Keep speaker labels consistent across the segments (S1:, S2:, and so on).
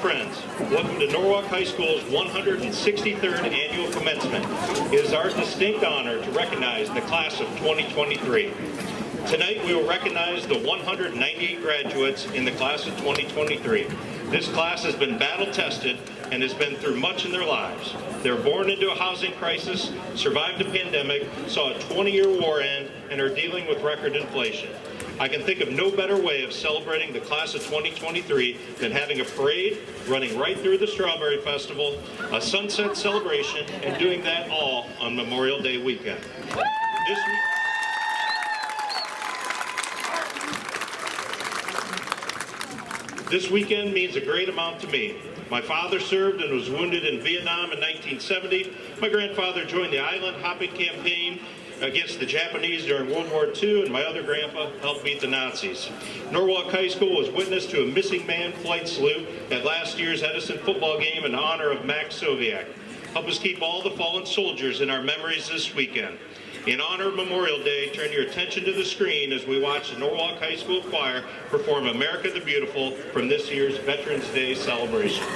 S1: friends, welcome to Norwalk High School's 163rd annual commencement. It is our distinct honor to recognize the class of 2023. Tonight we will recognize the 198 graduates in the class of 2023. This class has been battle-tested and has been through much in their lives. They were born into a housing crisis, survived a pandemic, saw a 20-year war end, and are dealing with record inflation. I can think of no better way of celebrating the class of 2023 than having a parade running right through the Strawberry Festival, a sunset celebration, and doing that all on Memorial Day weekend. This weekend means a great amount to me. My father served and was wounded in Vietnam in 1970. My grandfather joined the island hopping campaign against the Japanese during World War II, and my other grandpa helped beat the Nazis. Norwalk High School was witness to a missing man flight salute at last year's Edison football game in honor of Max Soviak. Help us keep all the fallen soldiers in our memories this weekend. In honor of Memorial Day, turn your attention to the screen as we watch the Norwalk High School Choir perform America the Beautiful from this year's Veterans Day celebration.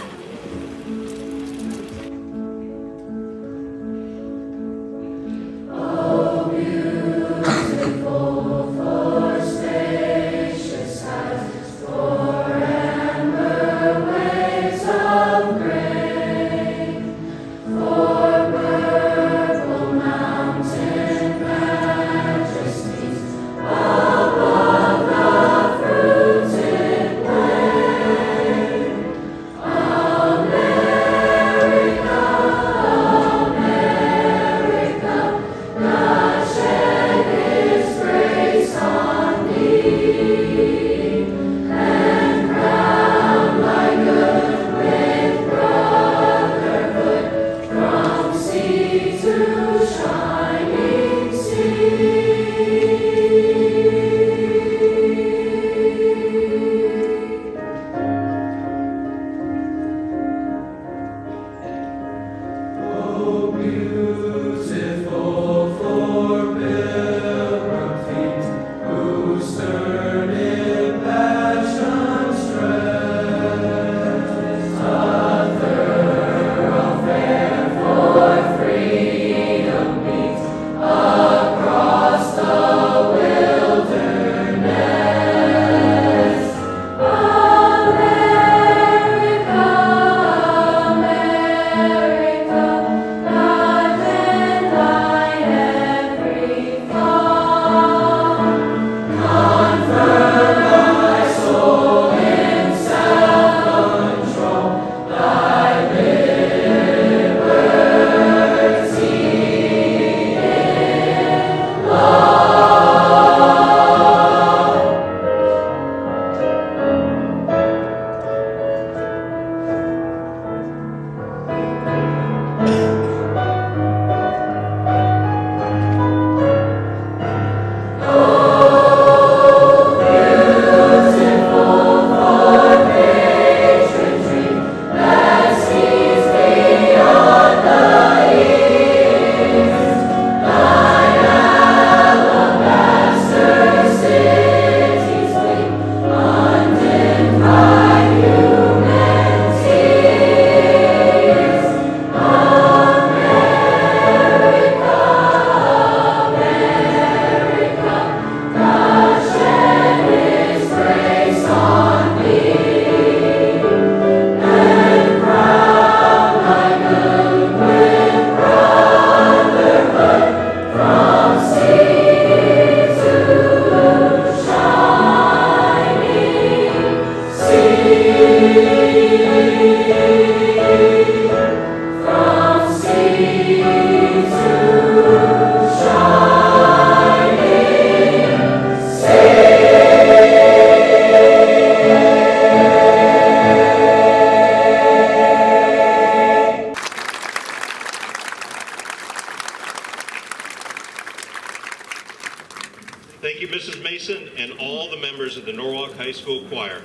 S1: Thank you, Mrs. Mason, and all the members of the Norwalk High School Choir.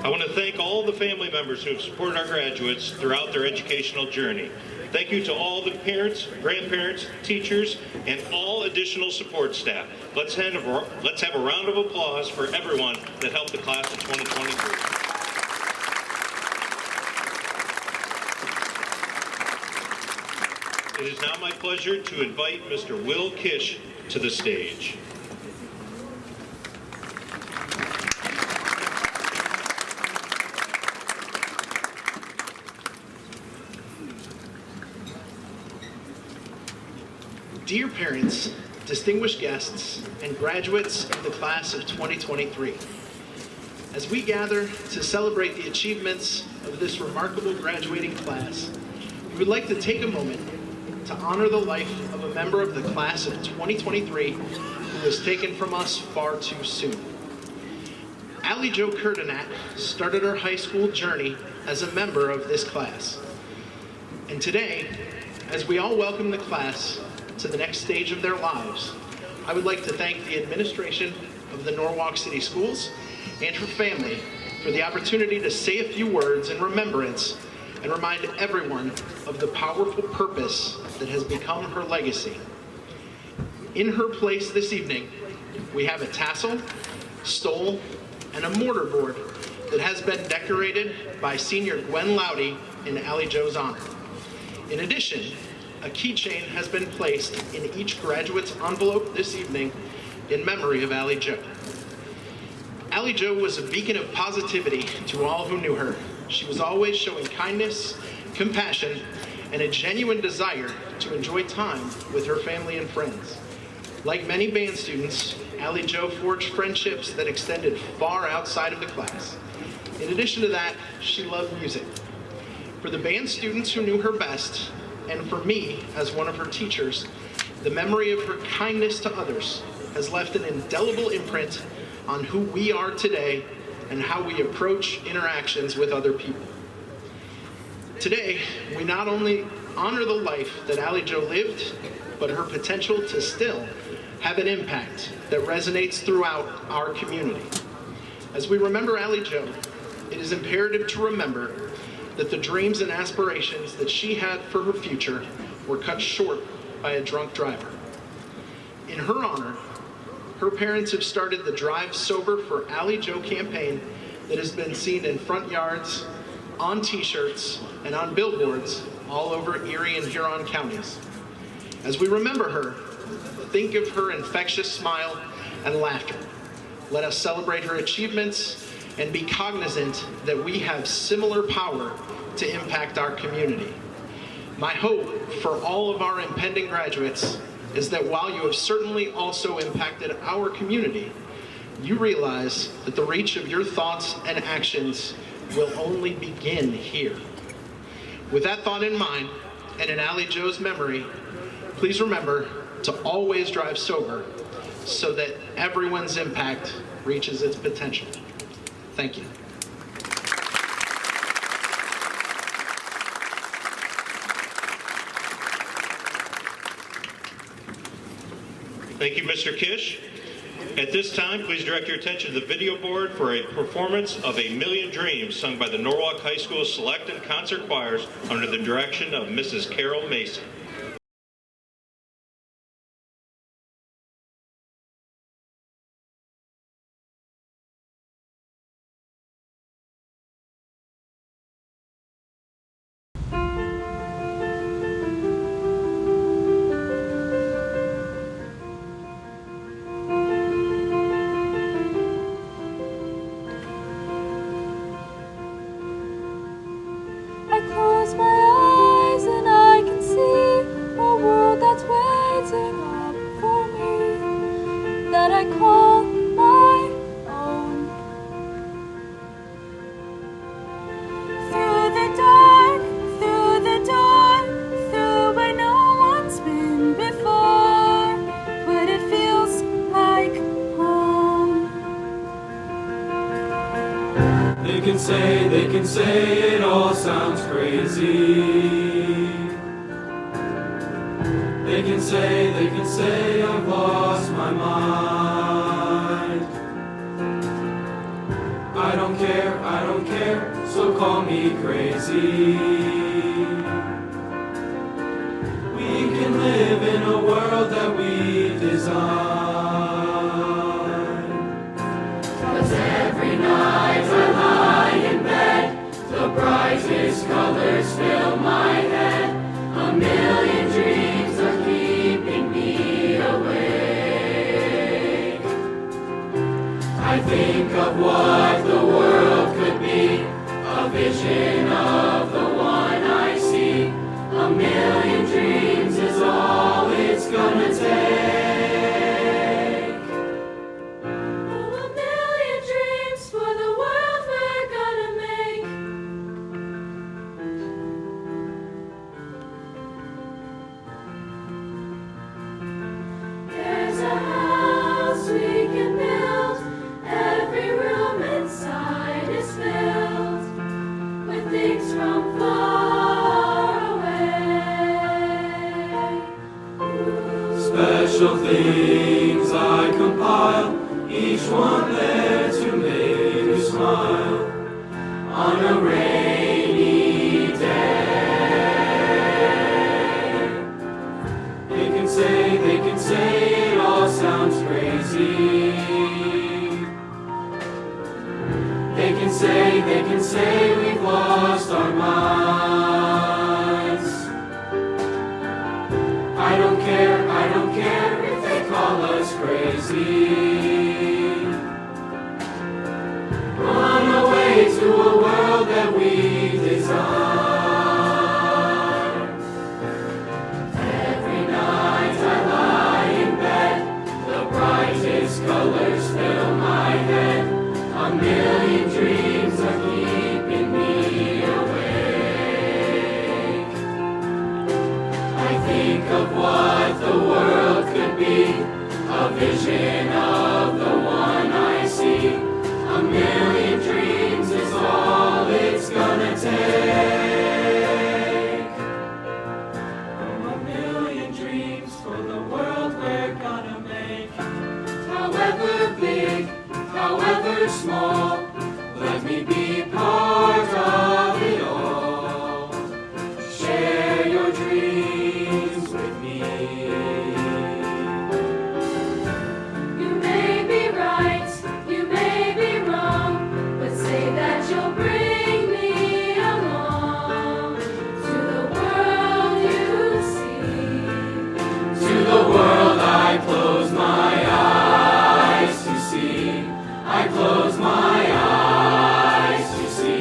S1: I want to thank all the family members who have supported our graduates throughout their educational journey. Thank you to all the parents, grandparents, teachers, and all additional support staff. Let's have a round of applause for everyone that helped the class of 2023. It is now my pleasure to invite Mr. Will Kish to the stage.
S2: Dear parents, distinguished guests, and graduates of the class of 2023, as we gather to celebrate the achievements of this remarkable graduating class, we would like to take a moment to honor the life of a member of the class of 2023 who was taken from us far too soon. Allie Jo Kurdanak started her high school journey as a member of this class. And today, as we all welcome the class to the next stage of their lives, I would like to thank the administration of the Norwalk City Schools and her family for the opportunity to say a few words in remembrance and remind everyone of the powerful purpose that has become her legacy. In her place this evening, we have a tassel, stole, and a mortarboard that has been decorated by senior Gwen Loudy in Allie Jo's honor. In addition, a keychain has been placed in each graduate's envelope this evening in memory of Allie Jo. Allie Jo was a beacon of positivity to all who knew her. She was always showing kindness, compassion, and a genuine desire to enjoy time with her family and friends. Like many band students, Allie Jo forged friendships that extended far outside of the class. In addition to that, she loved music. For the band students who knew her best, and for me as one of her teachers, the memory of her kindness to others has left an indelible imprint on who we are today and how we approach interactions with other people. Today, we not only honor the life that Allie Jo lived, but her potential to still have an impact that resonates throughout our community. As we remember Allie Jo, it is imperative to remember that the dreams and aspirations that she had for her future were cut short by a drunk driver. In her honor, her parents have started the Drive Sober for Allie Jo campaign that has been seen in front yards, on t-shirts, and on billboards all over Erie and Huron counties. As we remember her, think of her infectious smile and laughter. Let us celebrate her achievements and be cognizant that we have similar power to impact our community. My hope for all of our impending graduates is that while you have certainly also impacted our community, you realize that the reach of your thoughts and actions will only begin here. With that thought in mind, and in Allie Jo's memory, please remember to always drive sober so that everyone's impact reaches its potential. Thank you.
S1: Thank you, Mr. Kish. At this time, please direct your attention to the video board for a performance of A Million Dreams sung by the Norwalk High School Select and Concert Choirs under the direction of Mrs. Carol Mason.
S3: They can say it all sounds crazy. They can say I've lost my mind. I don't care, so call me crazy. We can live in a world that we design. 'Cause every night I lie in bed, the brightest colors fill my head. A million dreams I think of what the world could be, a vision of the one I see. A million dreams is all it's gonna take.
S4: Oh, a million dreams for the world we're gonna make. There's a house we can build. Every room inside is filled with things from far away.
S3: Special things I compile, each one there to make you smile on a rainy day. They can say it all sounds crazy. They can say we've lost our minds. I don't care if they call us crazy. Run away to a world that we design. Every night I lie in bed, the brightest colors fill my head. A million dreams are keeping me awake. I think of what the world could be, a vision of the one I see. A million dreams is all it's gonna take. Oh, a million dreams for the world we're gonna make. However big, however small, let me be part of it all. Share your dreams with me.
S4: You may be right, you may be wrong, but say that you'll bring me along to the world you see.
S3: To the world I close my eyes to see. I close my eyes to see.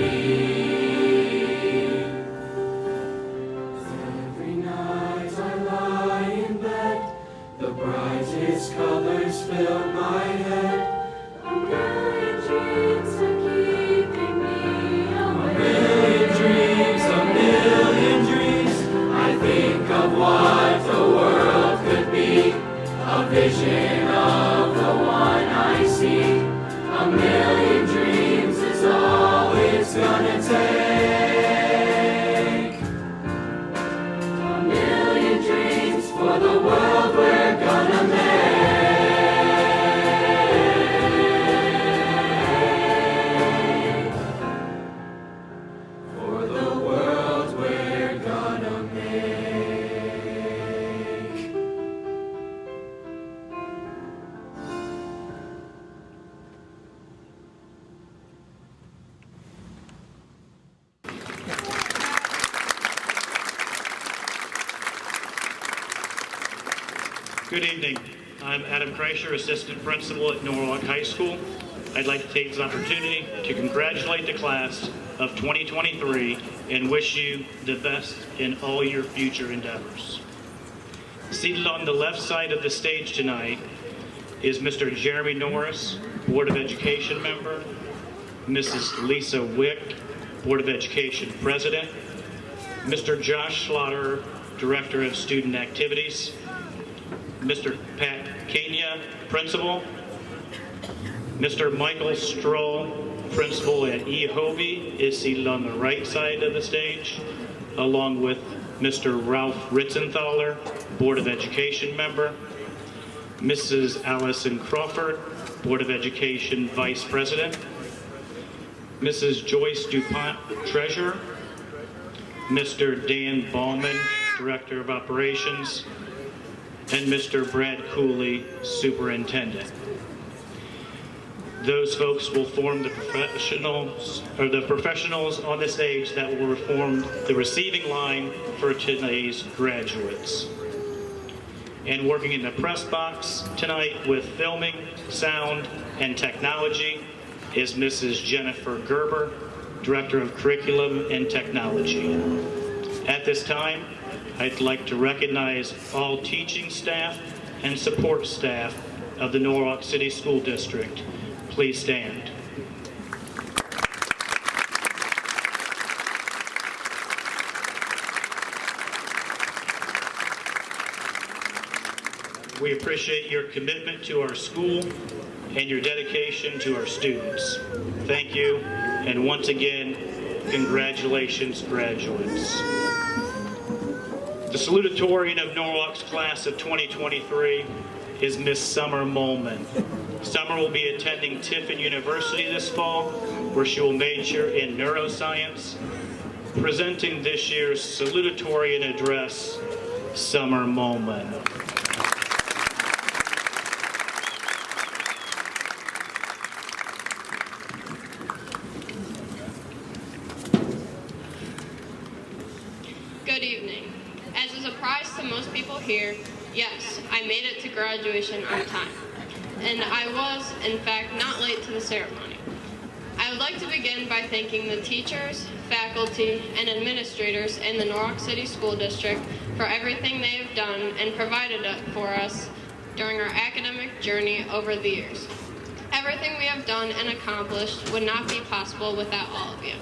S3: Every night I lie in bed, the brightest colors fill my head.
S4: A million dreams are keeping me
S3: A
S4: awake.
S3: million dreams, I think of what the world could be, a vision of the one I see. A million dreams is all it's gonna take. A million dreams for the world we're gonna make. For the world we're gonna make.
S5: Good evening. I'm Adam Kreischer, Assistant Principal at Norwalk High School. I'd like to take this opportunity to congratulate the class of 2023 and wish you the best in all your future endeavors. Seated on the left side of the stage tonight is Mr. Jeremy Norris, Board of Education member, Mrs. Lisa Wick, Board of Education President, Mr. Josh Slaughter, Director of Student Activities, Mr. Pat Kenya, Principal, Mr. Michael Stroll, Principal at E. Hovey, is seated on the right side of the stage, along with Mr. Ralph Ritzenthaler, Board of Education member, Mrs. Allison Crawford, Board of Education Vice President, Mrs. Joyce DuPont, Treasurer, Mr. Dan Ballman, Director of Operations, and Mr. Brad Cooley, Superintendent. Those folks will form the professionals on the stage that will form the receiving line for today's graduates. And working in the press box tonight with filming, sound, and Technology is Mrs. Jennifer Gerber, Director of Curriculum and Technology. At this time, I'd like to recognize all teaching staff and support staff of the Norwalk City School District. Please stand. We appreciate your commitment to our school and your dedication to our students. Thank you, and once again, congratulations, graduates. The salutatorian of Norwalk's class of 2023 is Miss Summer Molman. Summer will be attending Tiffin University this fall, where she will major in neuroscience. Presenting this year's salutatorian address, Summer Molman.
S6: Good evening. As a surprise to most people here, yes, I made it to graduation on time. And I was, in fact, not late to the ceremony. I would like to begin by thanking the teachers, faculty, and administrators in the Norwalk City School District for everything they have done and provided for us during our academic journey over the years. Everything we have done and accomplished would not be possible without all of you.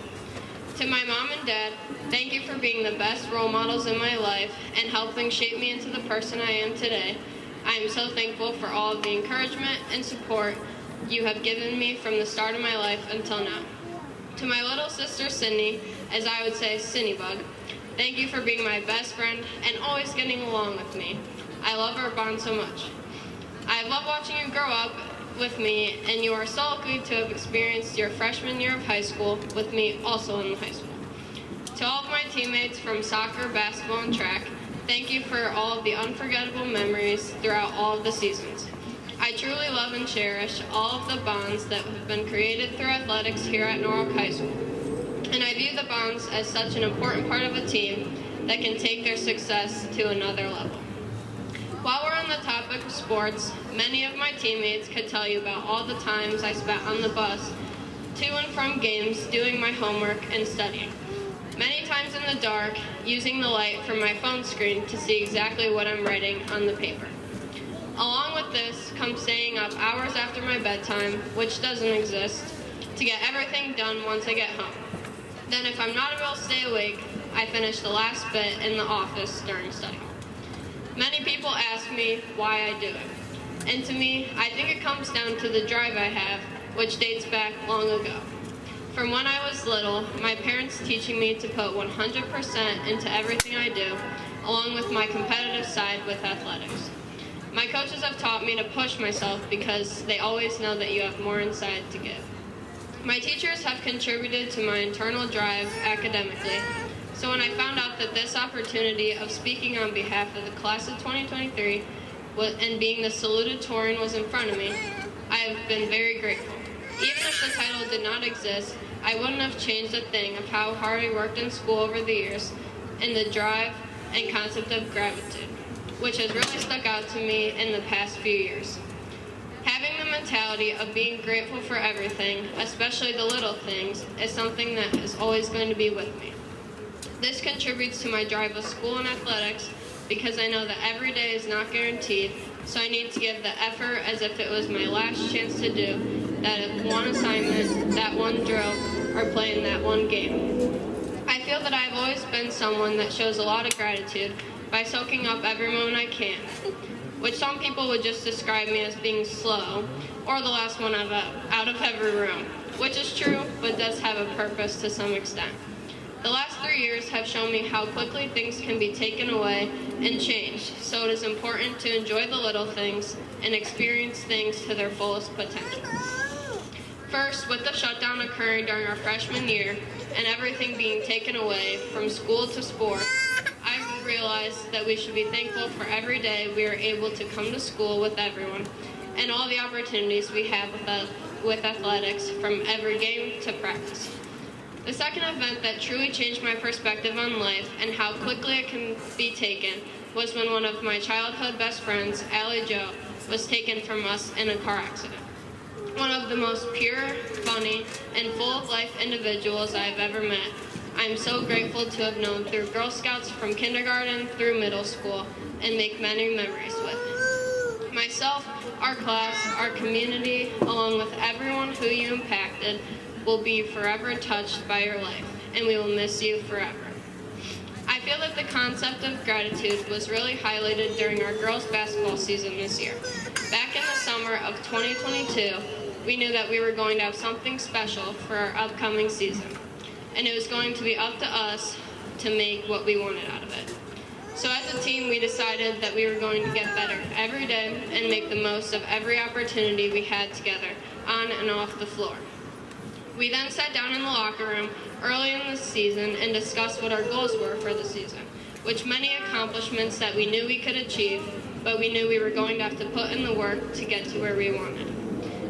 S6: To my mom and dad, thank you for being the best role models in my life and helping shape me into the person I am today. I am so thankful for all of the encouragement and support you have given me from the start of my life until now. To my little sister, Sydney, as I would say, Cinnybug, thank you for being my best friend and always getting along with me. I love our bond so much. I love watching you grow up with me, and you are so lucky to have experienced your freshman year of high school with me also in high school. To all of my teammates from soccer, basketball, and track, thank you for all of the unforgettable memories throughout all of the seasons. I truly love and cherish all of the bonds that have been created through athletics here at Norwalk High School. And I view the bonds as such an important part of a team that can take their success to another level. While we're on the topic of sports, many of my teammates could tell you about all the times I spent on the bus to and from games doing my homework and studying. Many times in the dark, using the light from my phone screen to see exactly what I'm writing on the paper. Along with this comes staying up hours after my bedtime, which doesn't exist, to get everything done once I get home. Then if I'm not able to stay awake, I finish the last bit in the office during study. Many people ask me why I do it. And to me, I think it comes down to the drive I have, which dates back long ago. From when I was little, my parents teaching me to put 100% into everything I do, along with my competitive side with athletics. My coaches have taught me to push myself because they always know that you have more inside to give. My teachers have contributed to my internal drive academically, so when I found out that this opportunity of speaking on behalf of the class of 2023 and being the salutatorian was in front of me, I have been very grateful. Even if the title did not exist, I wouldn't have changed a thing of how hard I worked in school over the years and the drive and concept of gratitude, which has really stuck out to me in the past few years. Having the mentality of being grateful for everything, especially the little things, is something that is always going to be with me. This contributes to my drive of school and athletics because I know that every day is not guaranteed, so I need to give the effort as if it was my last chance to do that one assignment, that one drill, or play in that one game. I feel that I've always been someone that shows a lot of gratitude by soaking up every moment I can, which some people would just describe me as being slow or the last one out of every room, which is true but does have a purpose to some extent. The last 3 years have shown me how quickly things can be taken away and changed, so it is important to enjoy the little things and experience things to their fullest potential. First, with the shutdown occurring during our freshman year and everything being taken away from school to sport, I've realized that we should be thankful for every day we are able to come to school with everyone and all the opportunities we have with athletics from every game to practice. The second event that truly changed my perspective on life and how quickly it can be taken was when one of my childhood best friends, Allie Jo, was taken from us in a car accident. one of the most pure, funny, and full of life individuals I've ever met. I'm so grateful to have known through Girl Scouts from kindergarten through middle school and make many memories with. Myself, our class, our community, along with everyone who you impacted, will be forever touched by your life, and we will miss you forever. I feel that the concept of gratitude was really highlighted during our girls' basketball season this year. Back in the summer of 2022, we knew that we were going to have something special for our upcoming season, and it was going to be up to us to make what we wanted out of it. So as a team, we decided that we were going to get better every day and make the most of every opportunity we had together, on and off the floor. We then sat down in the locker room early in the season and discussed what our goals were for the season, which many accomplishments that we knew we could achieve, but we knew we were going to have to put in the work to get to where we wanted.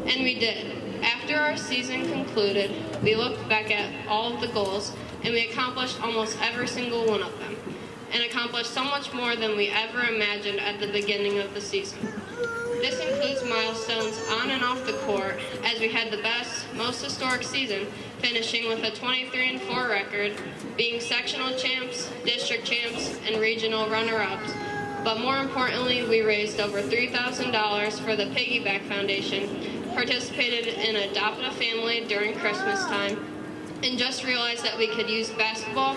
S6: And we did. After our season concluded, we looked back at all of the goals, and we accomplished almost every single one of them, and accomplished so much more than we ever imagined at the beginning of the season. This includes milestones on and off the court, as we had the best, most historic season, finishing with a 23-4 record, being sectional champs, district champs, and regional runner-ups. But more importantly, we raised over $3,000 for the Piggyback Foundation, participated in Adopt a Family during Christmas time, and just realized that we could use basketball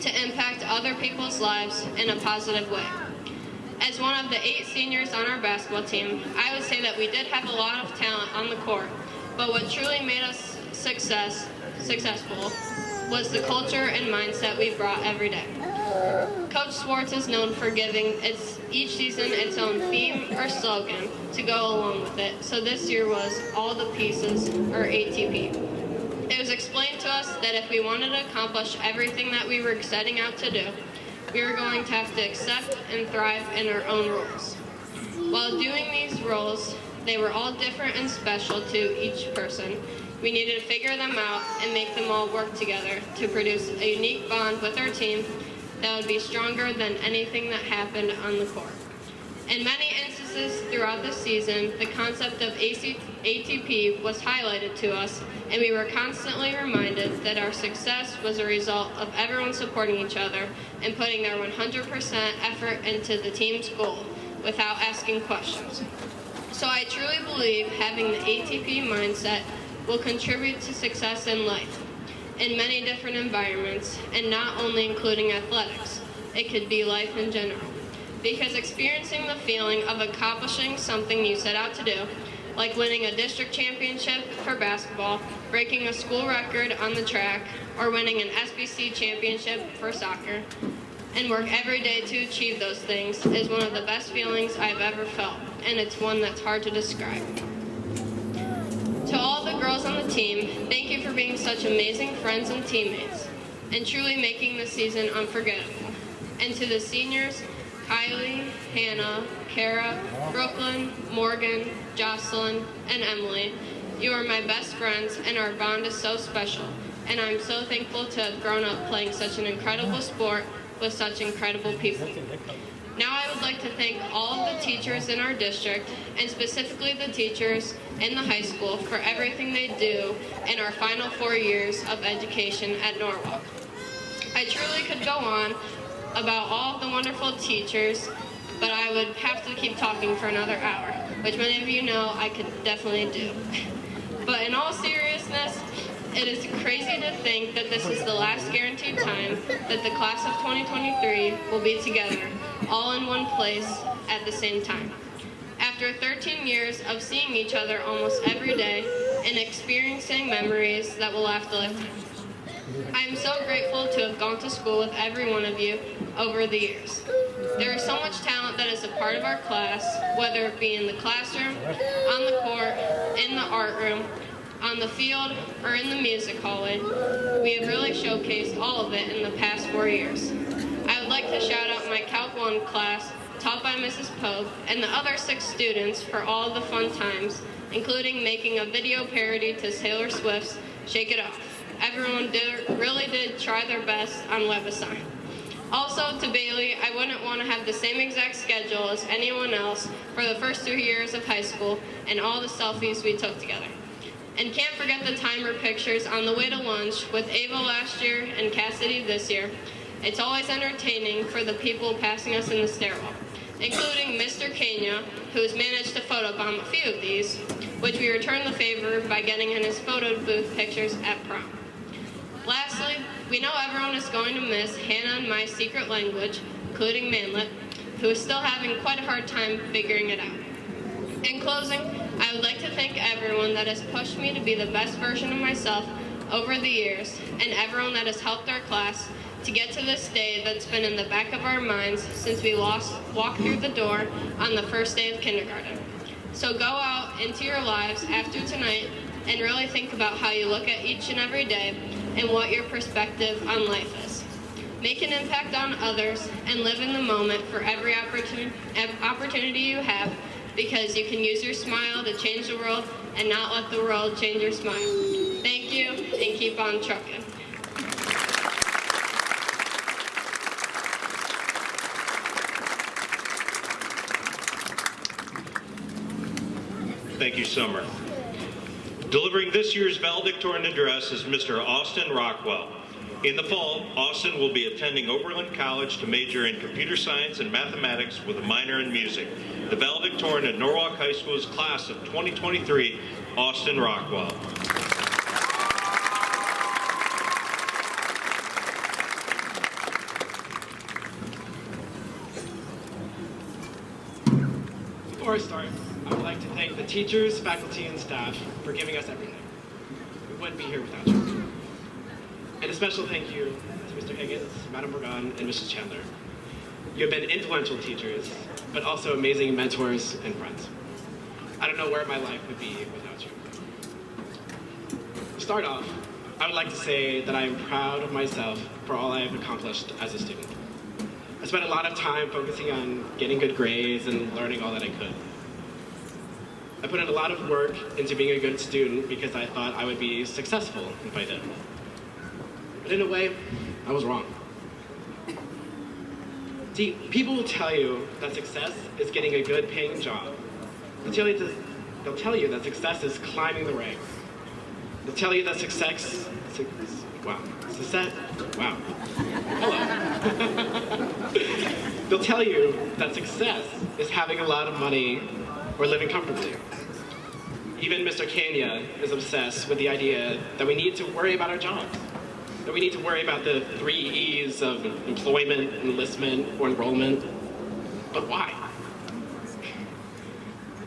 S6: to impact other people's lives in a positive way. As one of the 8 seniors on our basketball team, I would say that we did have a lot of talent on the court, but what truly made us successful was the culture and mindset we brought every day. Coach Swartz is known for giving each season its own theme or slogan to go along with it, so this year was All the Pieces, or ATP. It was explained to us that if we wanted to accomplish everything that we were setting out to do, we were going to have to accept and thrive in our own roles. While doing these roles, they were all different and special to each person. We needed to figure them out and make them all work together to produce a unique bond with our team that would be stronger than anything that happened on the court. In many instances throughout the season, the concept of ATP was highlighted to us, and we were constantly reminded that our success was a result of everyone supporting each other and putting their 100% effort into the team's goal without asking questions. So I truly believe having the ATP mindset will contribute to success in life, in many different environments, and not only including athletics. It could be life in general. Because experiencing the feeling of accomplishing something you set out to do, like winning a district championship for basketball, breaking a school record on the track, or winning an SBC championship for soccer, and work every day to achieve those things is one of the best feelings I've ever felt, and it's one that's hard to describe. To all the girls on the team, thank you for being such amazing friends and teammates, and truly making the season unforgettable. And to the seniors, Kylie, Hannah, Kara, Brooklyn, Morgan, Jocelyn, and Emily, you are my best friends, and our bond is so special, and I'm so thankful to have grown up playing such an incredible sport with such incredible people. Now I would like to thank all of the teachers in our district, and specifically the teachers in the high school, for everything they do in our final 4 years of education at Norwalk. I truly could go on about all of the wonderful teachers, but I would have to keep talking for another hour, which many of you know I could definitely do. But in all seriousness, it is crazy to think that this is the last guaranteed time that the class of 2023 will be together, all in one place at the same time. After 13 years of seeing each other almost every day and experiencing memories that will last a lifetime. I am so grateful to have gone to school with every one of you over the years. There is so much talent that is a part of our class, whether it be in the classroom, on the court, in the art room, on the field, or in the music hallway. We have really showcased all of it in the past 4 years. I would like to shout out my Calc 1 class, taught by Mrs. Pope, and the other 6 students for all the fun times, including making a video parody to Taylor Swift's Shake It Off. Everyone really did try their best on Webassign. Also, to Bailey, I wouldn't want to have the same exact schedule as anyone else for the first 2 years of high school and all the selfies we took together. And can't forget the timer pictures on the way to lunch with Ava last year and Cassidy this year. It's always entertaining for the people passing us in the stairwell, including Mr. Kenya, who's managed to photobomb a few of these, which we return the favor by getting in his photo booth pictures at prom. Lastly, we know everyone is going to miss Hannah and my secret language, including Manlet, who is still having quite a hard time figuring it out. In closing, I would like to thank everyone that has pushed me to be the best version of myself over the years, and everyone that has helped our class to get to this day that's been in the back of our minds since we walked through the door on the first day of kindergarten. So go out into your lives after tonight and really think about how you look at each and every day and what your perspective on life is. Make an impact on others and live in the moment for every opportunity you have, because you can use your smile to change the world and not let the world change your smile. Thank you, and keep on trucking.
S1: Thank you, Summer. Delivering this year's valedictorian address is Mr. Austin Rockwell. In the fall, Austin will be attending Oberlin College to major in computer science and mathematics with a minor in music. The valedictorian at Norwalk High School's class of 2023, Austin Rockwell.
S7: Before I start, I would like to thank the teachers, faculty, and staff for giving us everything. We wouldn't be here without you. And a special thank you to Mr. Higgins, Madam Morgan, and Mrs. Chandler. You have been influential teachers, but also amazing mentors and friends. I don't know where my life would be without you. To start off, I would like to say that I am proud of myself for all I have accomplished as a student. I spent a lot of time focusing on getting good grades and learning all that I could. I put in a lot of work into being a good student because I thought I would be successful if I did. But in a way, I was wrong. See, people will tell you that success is getting a good paying job. They'll tell you that success is climbing the ranks. They'll tell you that They'll tell you that success is having a lot of money or living comfortably. Even Mr. Kenya is obsessed with the idea that we need to worry about our jobs, that we need to worry about the 3 E's of employment, enlistment, or enrollment. But why?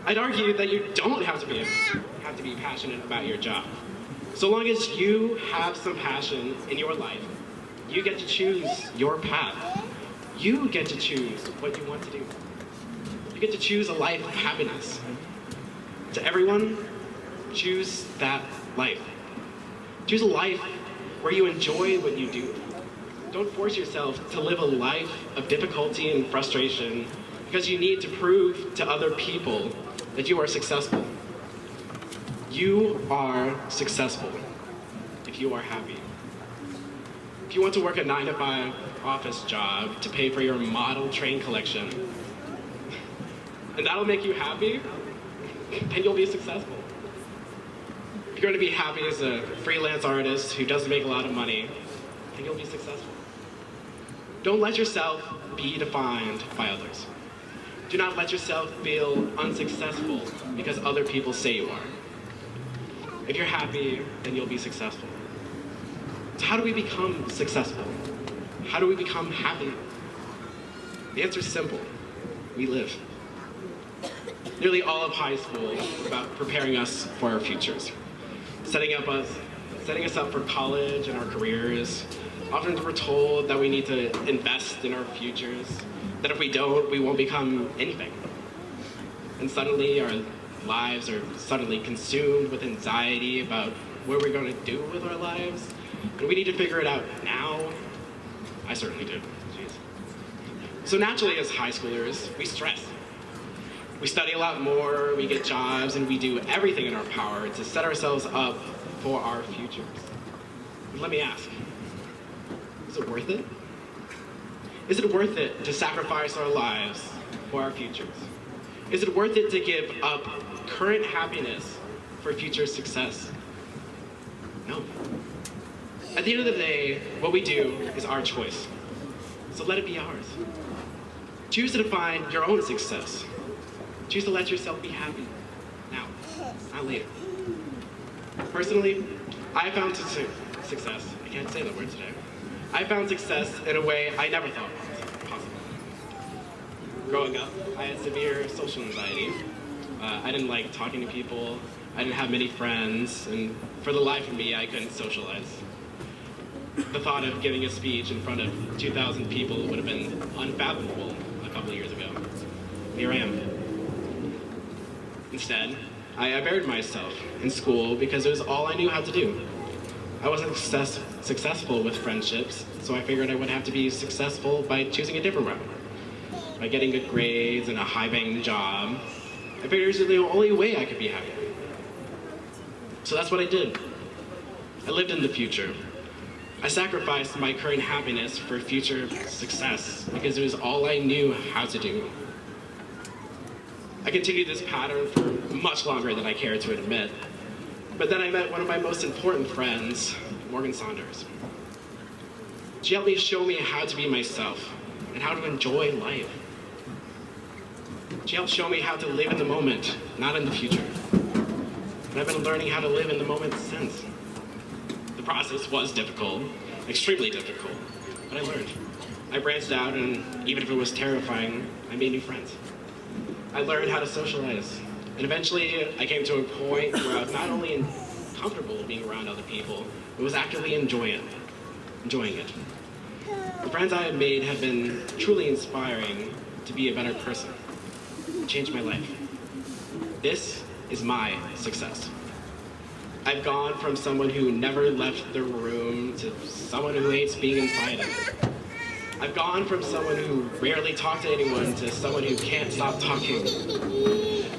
S7: I'd argue that you don't have to be passionate about your job. So long as you have some passion in your life, you get to choose your path. You get to choose what you want to do. You get to choose a life of happiness. To everyone, choose that life. Choose a life where you enjoy what you do. Don't force yourself to live a life of difficulty and frustration because you need to prove to other people that you are successful. You are successful if you are happy. If you want to work a 9-to-5 office job to pay for your model train collection, and that'll make you happy, then you'll be successful. If you're going to be happy as a freelance artist who doesn't make a lot of money, then you'll be successful. Don't let yourself be defined by others. Do not let yourself feel unsuccessful because other people say you are. If you're happy, then you'll be successful. So how do we become successful? How do we become happy? The answer is simple. We live. Nearly all of high school is about preparing us for our futures. Setting us up for college and our careers. Often we're told that we need to invest in our futures, that if we don't, we won't become anything. And suddenly our lives are suddenly consumed with anxiety about what we're going to do with our lives. And we need to figure it out now. I certainly do. Jeez. So naturally, as high schoolers, we stress. We study a lot more, we get jobs, and we do everything in our power to set ourselves up for our futures. And let me ask, is it worth it? Is it worth it to sacrifice our lives for our futures? Is it worth it to give up current happiness for future success? No. At the end of the day, what we do is our choice. So let it be ours. Choose to define your own success. Choose to let yourself be happy now, not later. Personally, I found success. I can't say the word today. I found success in a way I never thought was possible. Growing up, I had severe social anxiety. I didn't like talking to people. I didn't have many friends, and for the life of me, I couldn't socialize. The thought of giving a speech in front of 2,000 people would have been unfathomable a couple of years ago. Here I am. Instead, I buried myself in school because it was all I knew how to do. I wasn't successful with friendships, so I figured I would have to be successful by choosing a different route. By getting good grades and a high-paying job, I figured it was the only way I could be happy. So that's what I did. I lived in the future. I sacrificed my current happiness for future success because it was all I knew how to do. I continued this pattern for much longer than I care to admit. But then I met one of my most important friends, Morgan Saunders. She helped me show me how to be myself and how to enjoy life. She helped show me how to live in the moment, not in the future. And I've been learning how to live in the moment since. The process was difficult, extremely difficult, but I learned. I branched out, and even if it was terrifying, I made new friends. I learned how to socialize, and eventually I came to a point where I was not only comfortable being around other people, but was actively enjoying it. The friends I have made have been truly inspiring to be a better person. It changed my life. This is my success. I've gone from someone who never left the room to someone who hates being inside it. I've gone from someone who rarely talked to anyone to someone who can't stop talking.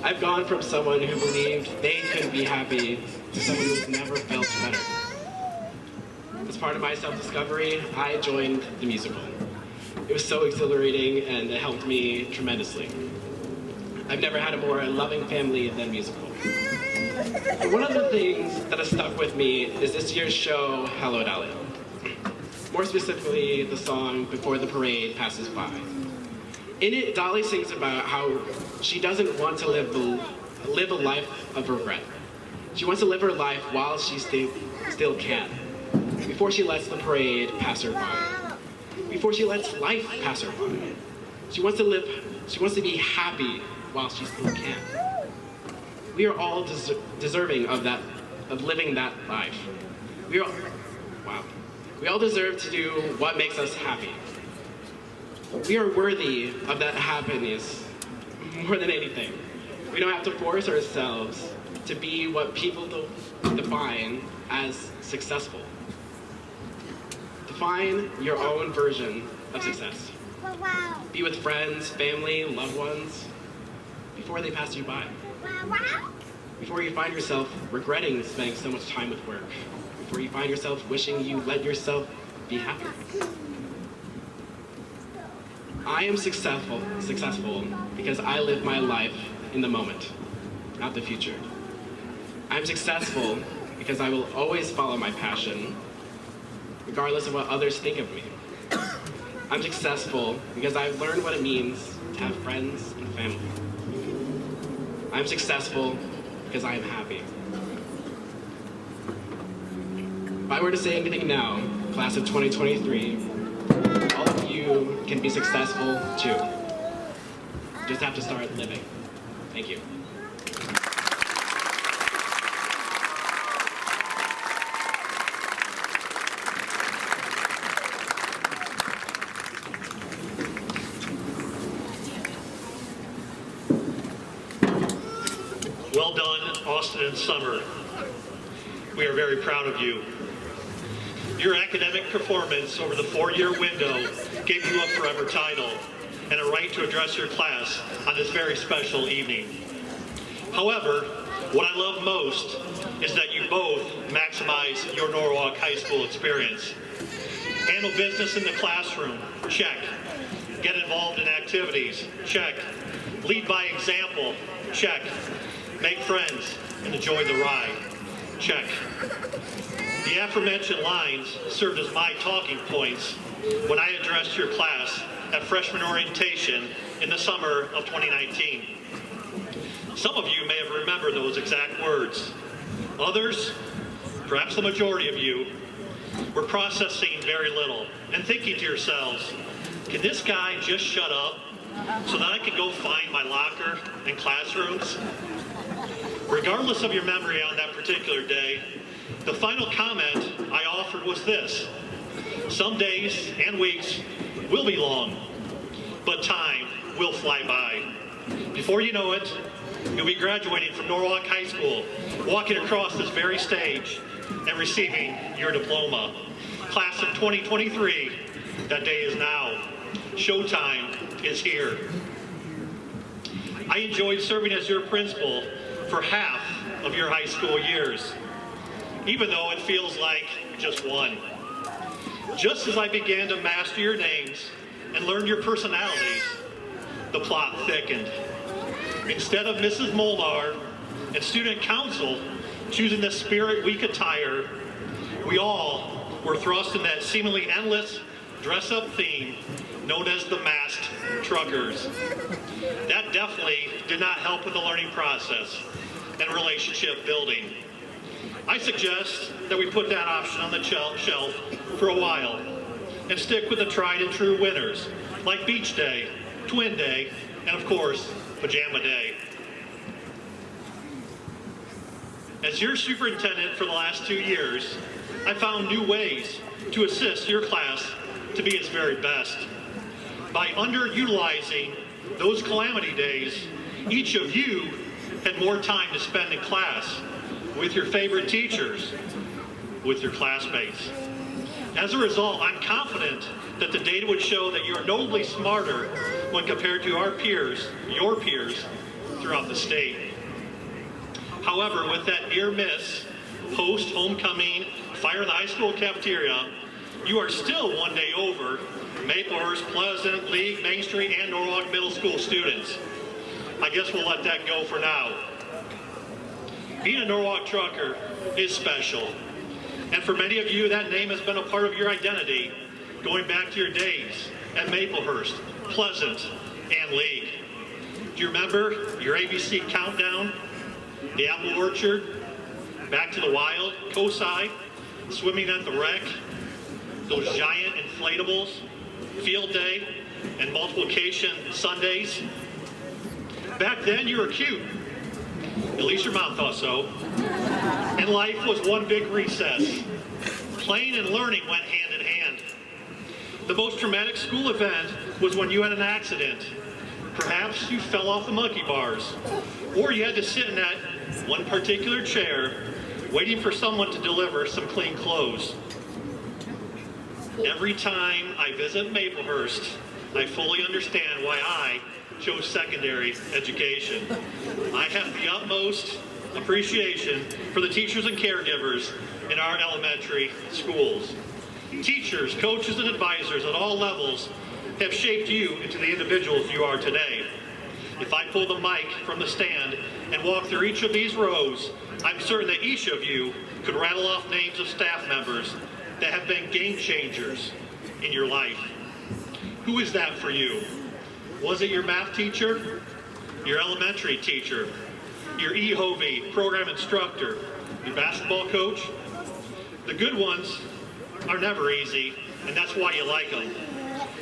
S7: I've gone from someone who believed they couldn't be happy to someone who's never felt better. As part of my self-discovery, I joined the musical. It was so exhilarating and it helped me tremendously. I've never had a more loving family than musical. And one of the things that has stuck with me is this year's show, Hello Dolly. More specifically, the song Before the Parade Passes By. In it, Dolly sings about how she doesn't want to live a life of regret. She wants to live her life while she still can, before she lets the parade pass her by, before she lets life pass her by. She wants to be happy while she still can. We are all deserving of living that life. We all deserve to do what makes us happy. We are worthy of that happiness more than anything. We don't have to force ourselves to be what people define as successful. Define your own version of success. Be with friends, family, loved ones before they pass you by. Before you find yourself regretting spending so much time with work. Before you find yourself wishing you let yourself be happy. I am successful because I live my life in the moment, not the future. I'm successful because I will always follow my passion, regardless of what others think of me. I'm successful because I've learned what it means to have friends and family. I'm successful because I am happy. If I were to say anything now, class of 2023, all of you can be successful too. You just have to start living. Thank you.
S8: Well done, Austin and Summer. We are very proud of you. Your academic performance over the 4-year window gave you a forever title and a right to address your class on this very special evening. However, what I love most is that you both maximize your Norwalk High School experience. Handle business in the classroom, check. get involved in activities, check. Lead by example, check. Make friends and enjoy the ride, check. The aforementioned lines served as my talking points when I addressed your class at freshman orientation in the summer of 2019. Some of you may have remembered those exact words. Others, perhaps the majority of you, were processing very little and thinking to yourselves, can this guy just shut up so that I can go find my locker and classrooms? Regardless of your memory on that particular day, the final comment I offered was this: some days and weeks will be long, but time will fly by. Before you know it, you'll be graduating from Norwalk High School, walking across this very stage and receiving your diploma. Class of 2023, that day is now. Showtime is here. I enjoyed serving as your principal for half of your high school years, even though it feels like just one. Just as I began to master your names and learn your personalities, the plot thickened. Instead of Mrs. Molnar and student council choosing the Spirit Week attire, we all were thrust in that seemingly endless dress-up theme known as the Masked Truckers. That definitely did not help with the learning process and relationship building. I suggest that we put that option on the shelf for a while and stick with the tried and true winners like Beach Day, Twin Day, and of course, Pajama Day. As your superintendent for the last 2 years, I found new ways to assist your class to be its very best. By underutilizing those calamity days, each of you had more time to spend in class with your favorite teachers, with your classmates. As a result, I'm confident that the data would show that you are notably smarter when compared to our peers, your peers, throughout the state. However, with that near miss, post-homecoming, fire in the high school cafeteria, you are still one day over Maplehurst, Pleasant, League, Main Street, and Norwalk Middle School students. I guess we'll let that go for now. Being a Norwalk trucker is special. And for many of you, that name has been a part of your identity going back to your days at Maplehurst, Pleasant, and League. Do you remember your ABC countdown, the apple orchard, back to the wild, COSI, swimming at the rec, those giant inflatables, field day, and multiplication Sundays? Back then, you were cute. At least your mom thought so. And life was one big recess. Playing and learning went hand in hand. The most traumatic school event was when you had an accident. Perhaps you fell off the monkey bars, or you had to sit in that one particular chair waiting for someone to deliver some clean clothes. Every time I visit Maplehurst, I fully understand why I chose secondary education. I have the utmost appreciation for the teachers and caregivers in our elementary schools. Teachers, coaches, and advisors at all levels have shaped you into the individuals you are today. If I pull the mic from the stand and walk through each of these rows, I'm certain that each of you could rattle off names of staff members that have been game changers in your life. Who is that for you? Was it your math teacher, your elementary teacher, your EHOVE program instructor, your basketball coach? The good ones are never easy, and that's why you like them.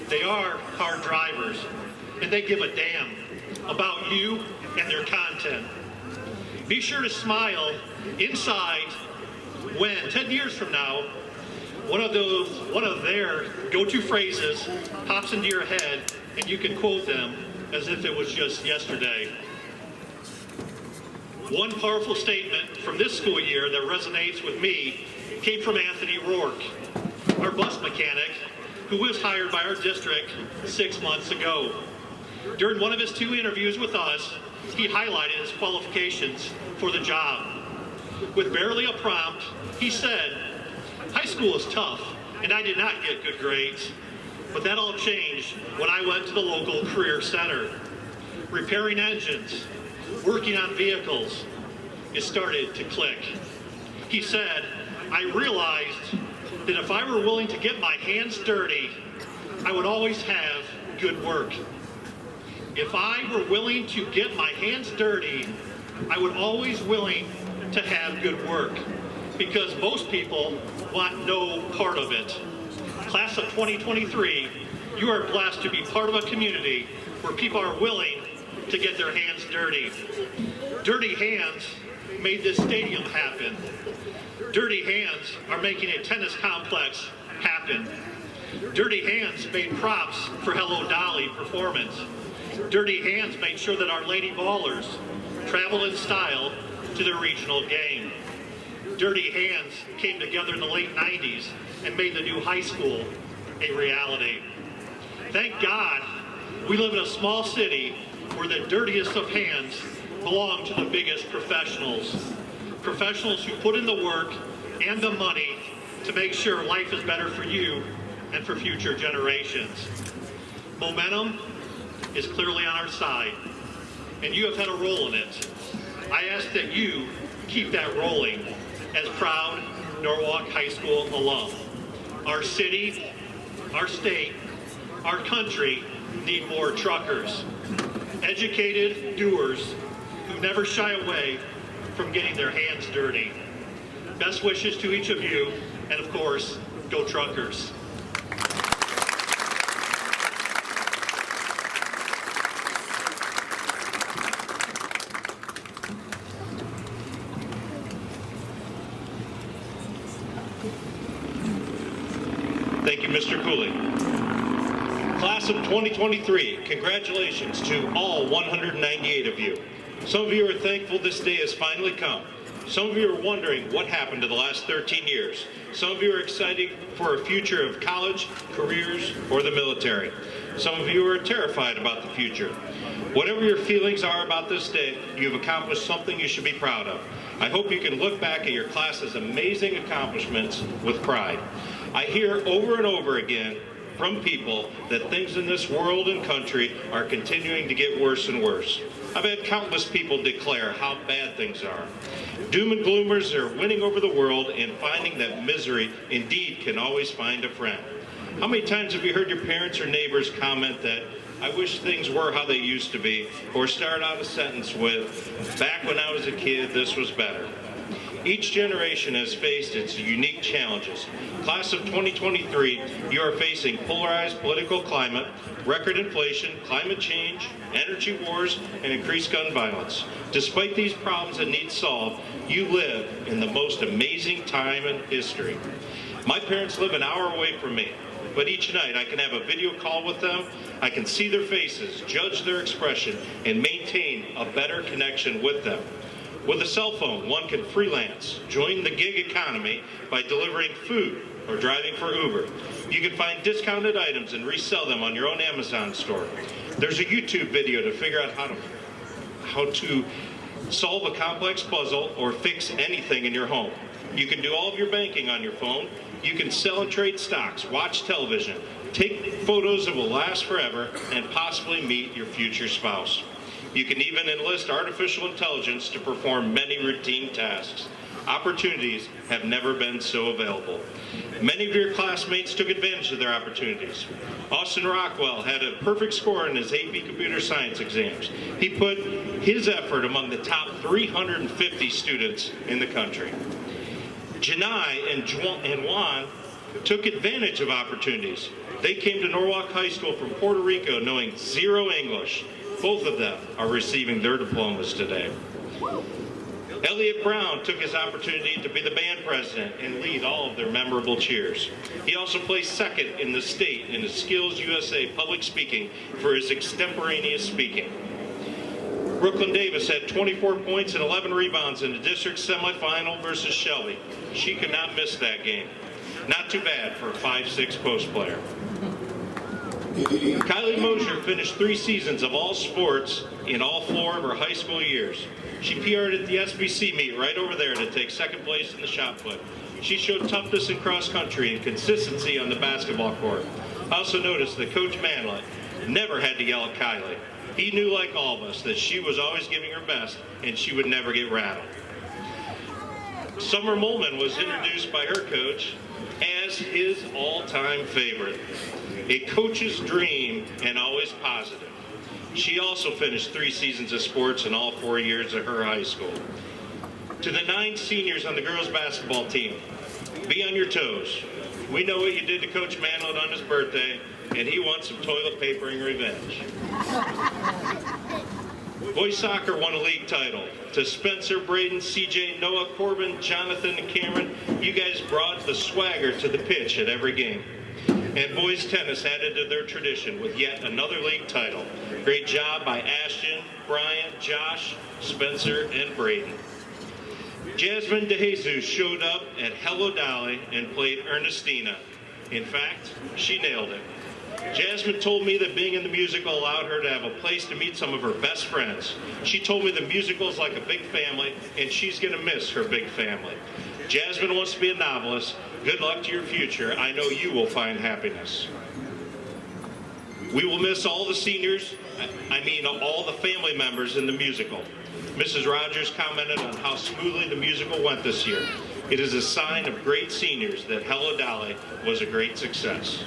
S8: They are hard drivers, and they give a damn about you and their content. Be sure to smile inside when 10 years from now, one of their go-to phrases pops into your head and you can quote them as if it was just yesterday. One powerful statement from this school year that resonates with me came from Anthony Rourke, our bus mechanic, who was hired by our district 6 months ago. During one of his 2 interviews with us, he highlighted his qualifications for the job. With barely a prompt, he said, "High school is tough, and I did not get good grades. But that all changed when I went to the local career center. Repairing engines, working on vehicles, it started to click. He said, I realized that if I were willing to get my hands dirty, I would always have good work. If I were willing to get my hands dirty, I would always willing to have good work, because most people want no part of it. Class of 2023, you are blessed to be part of a community where people are willing to get their hands dirty. Dirty hands made this stadium happen. Dirty hands are making a tennis complex happen. Dirty hands made props for Hello Dolly performance. Dirty hands made sure that our Lady Ballers travel in style to their regional game. Dirty hands came together in the late 90s and made the new high school a reality. Thank God we live in a small city where the dirtiest of hands belong to the biggest professionals. Professionals who put in the work and the money to make sure life is better for you and for future generations. Momentum is clearly on our side, and you have had a role in it. I ask that you keep that rolling as proud Norwalk High School alum. Our city, our state, our country need more truckers, educated doers who never shy away from getting their hands dirty. Best wishes to each of you, and of course, go truckers. Thank you, Mr. Cooley. Class of 2023, congratulations to all 198 of you. Some of you are thankful this day has finally come. Some of you are wondering what happened to the last 13 years. Some of you are excited for a future of college, careers, or the military. Some of you are terrified about the future. Whatever your feelings are about this day, you've accomplished something you should be proud of. I hope you can look back at your class's amazing accomplishments with pride. I hear over and over again from people that things in this world and country are continuing to get worse and worse. I've had countless people declare how bad things are. Doom and gloomers are winning over the world and finding that misery indeed can always find a friend. How many times have you heard your parents or neighbors comment that, I wish things were how they used to be, or start out a sentence with, back when I was a kid, this was better. Each generation has faced its unique challenges. Class of 2023, you are facing polarized political climate, record inflation, climate change, energy wars, and increased gun violence. Despite these problems that need solved, you live in the most amazing time in history. My parents live an hour away from me, but each night I can have a video call with them. I can see their faces, judge their expression, and maintain a better connection with them. With a cell phone, one can freelance, join the gig economy by delivering food or driving for Uber. You can find discounted items and resell them on your own Amazon store. There's a YouTube video to figure out how to solve a complex puzzle or fix anything in your home. You can do all of your banking on your phone. You can sell and trade stocks, watch television, take photos that will last forever, and possibly meet your future spouse. You can even enlist artificial intelligence to perform many routine tasks. Opportunities have never been so available. Many of your classmates took advantage of their opportunities. Austin Rockwell had a perfect score in his AP Computer Science exams. He put his effort among the top 350 students in the country. Janai and Juan took advantage of opportunities. They came to Norwalk High School from Puerto Rico knowing zero English. Both of them are receiving their diplomas today. Elliot Brown took his opportunity to be the band president and lead all of their memorable cheers. He also placed second in the state in the Skills USA public speaking for his extemporaneous speaking. Brooklyn Davis had 24 points and 11 rebounds in the district semifinal versus Shelby. She could not miss that game. Not too bad for a 5'6" post player. Kylie Mosier finished 3 seasons of all sports in all 4 of her high school years. She PR'd at the SBC meet right over there to take second place in the shot put. She showed toughness in cross country and consistency on the basketball court.
S1: I also noticed that Coach Manlett never had to yell at Kylie. He knew, like all of us, that she was always giving her best and she would never get rattled. Summer Molman was introduced by her coach as his all-time favorite. A coach's dream and always positive. She also finished 3 seasons of sports in all 4 years of her high school. To the 9 seniors on the girls basketball team, be on your toes. We know what you did to Coach Manlett on his birthday, and he wants some toilet papering revenge. Boys soccer won a league title. To Spencer, Braden, CJ, Noah, Corbin, Jonathan, and Cameron, you guys brought the swagger to the pitch at every game. And boys tennis added to their tradition with yet another league title. Great job by Ashton, Brian, Josh, Spencer, and Braden. Jasmine DeJesus showed up at Hello Dolly and played Ernestina. In fact, she nailed it. Jasmine told me that being in the musical allowed her to have a place to meet some of her best friends. She told me the musical is like a big family, and she's going to miss her big family. Jasmine wants to be a novelist. Good luck to your future. I know you will find happiness. We will miss all the seniors, all the family members in the musical. Mrs. Rogers commented on how smoothly the musical went this year. It is a sign of great seniors that Hello Dolly was a great success.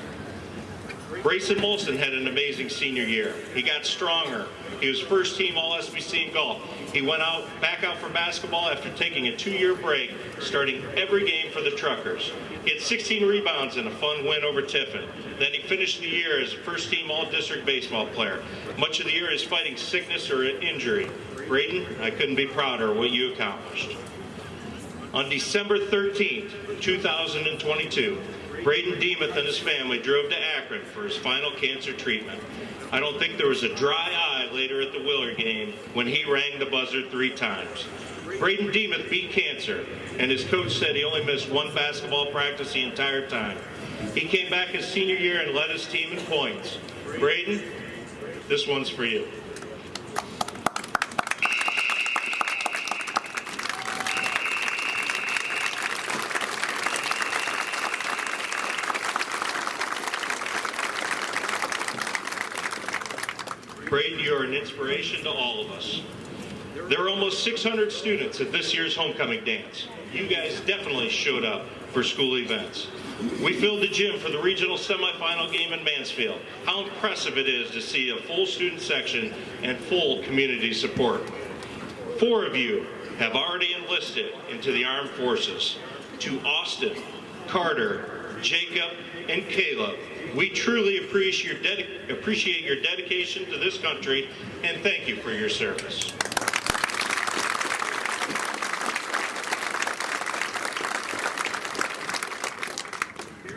S1: Brayson Molson had an amazing senior year. He got stronger. He was first team All-SBC in golf. He went back out for basketball after taking a 2-year break, starting every game for the Truckers. He had 16 rebounds and a fun win over Tiffin. Then he finished the year as first team All-District baseball player. Much of the year is fighting sickness or injury. Braden, I couldn't be prouder of what you accomplished. On December 13th, 2022, Braden Demuth and his family drove to Akron for his final cancer treatment. I don't think there was a dry eye later at the Willard game when he rang the buzzer 3 times. Braden Demuth beat cancer, and his coach said he only missed 1 basketball practice the entire time. He came back his senior year and led his team in points. Braden, this one's for you. Braden, you are an inspiration to all of us. There were almost 600 students at this year's homecoming dance. You guys definitely showed up for school events. We filled the gym for the regional semifinal game in Mansfield. How impressive it is to see a full student section and full community support. 4 of you have already enlisted into the armed forces. To Austin, Carter, Jacob, and Caleb, we truly appreciate your dedication to this country, and thank you for your service.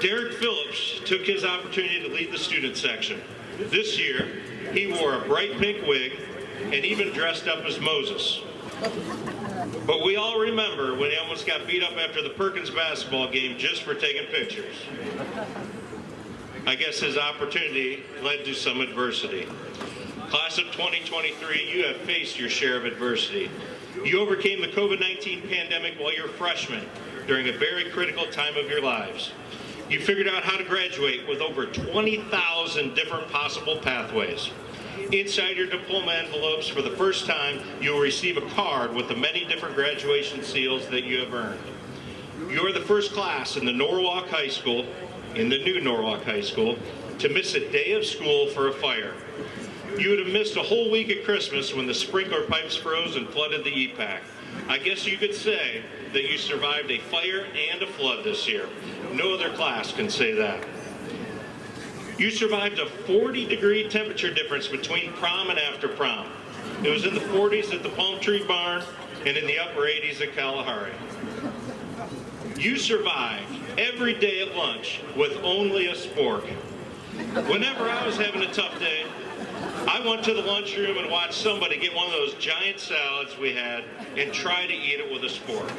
S1: Derek Phillips took his opportunity to lead the student section. This year, he wore a bright pink wig and even dressed up as Moses. But we all remember when he almost got beat up after the Perkins basketball game just for taking pictures. I guess his opportunity led to some adversity. Class of 2023, you have faced your share of adversity. You overcame the COVID-19 pandemic while you're freshmen during a very critical time of your lives. You figured out how to graduate with over 20,000 different possible pathways. Inside your diploma envelopes, for the first time, you will receive a card with the many different graduation seals that you have earned. You are the first class in the Norwalk High School, in the new Norwalk High School, to miss a day of school for a fire. You would have missed a whole week at Christmas when the sprinkler pipes froze and flooded the E-Pack. I guess you could say that you survived a fire and a flood this year. No other class can say that. You survived a 40-degree temperature difference between prom and after prom. It was in the 40s at the Palm Tree Barn and in the upper 80s at Kalahari. You survived every day at lunch with only a spork. Whenever I was having a tough day, I went to the lunchroom and watched somebody get one of those giant salads we had and try to eat it with a spork.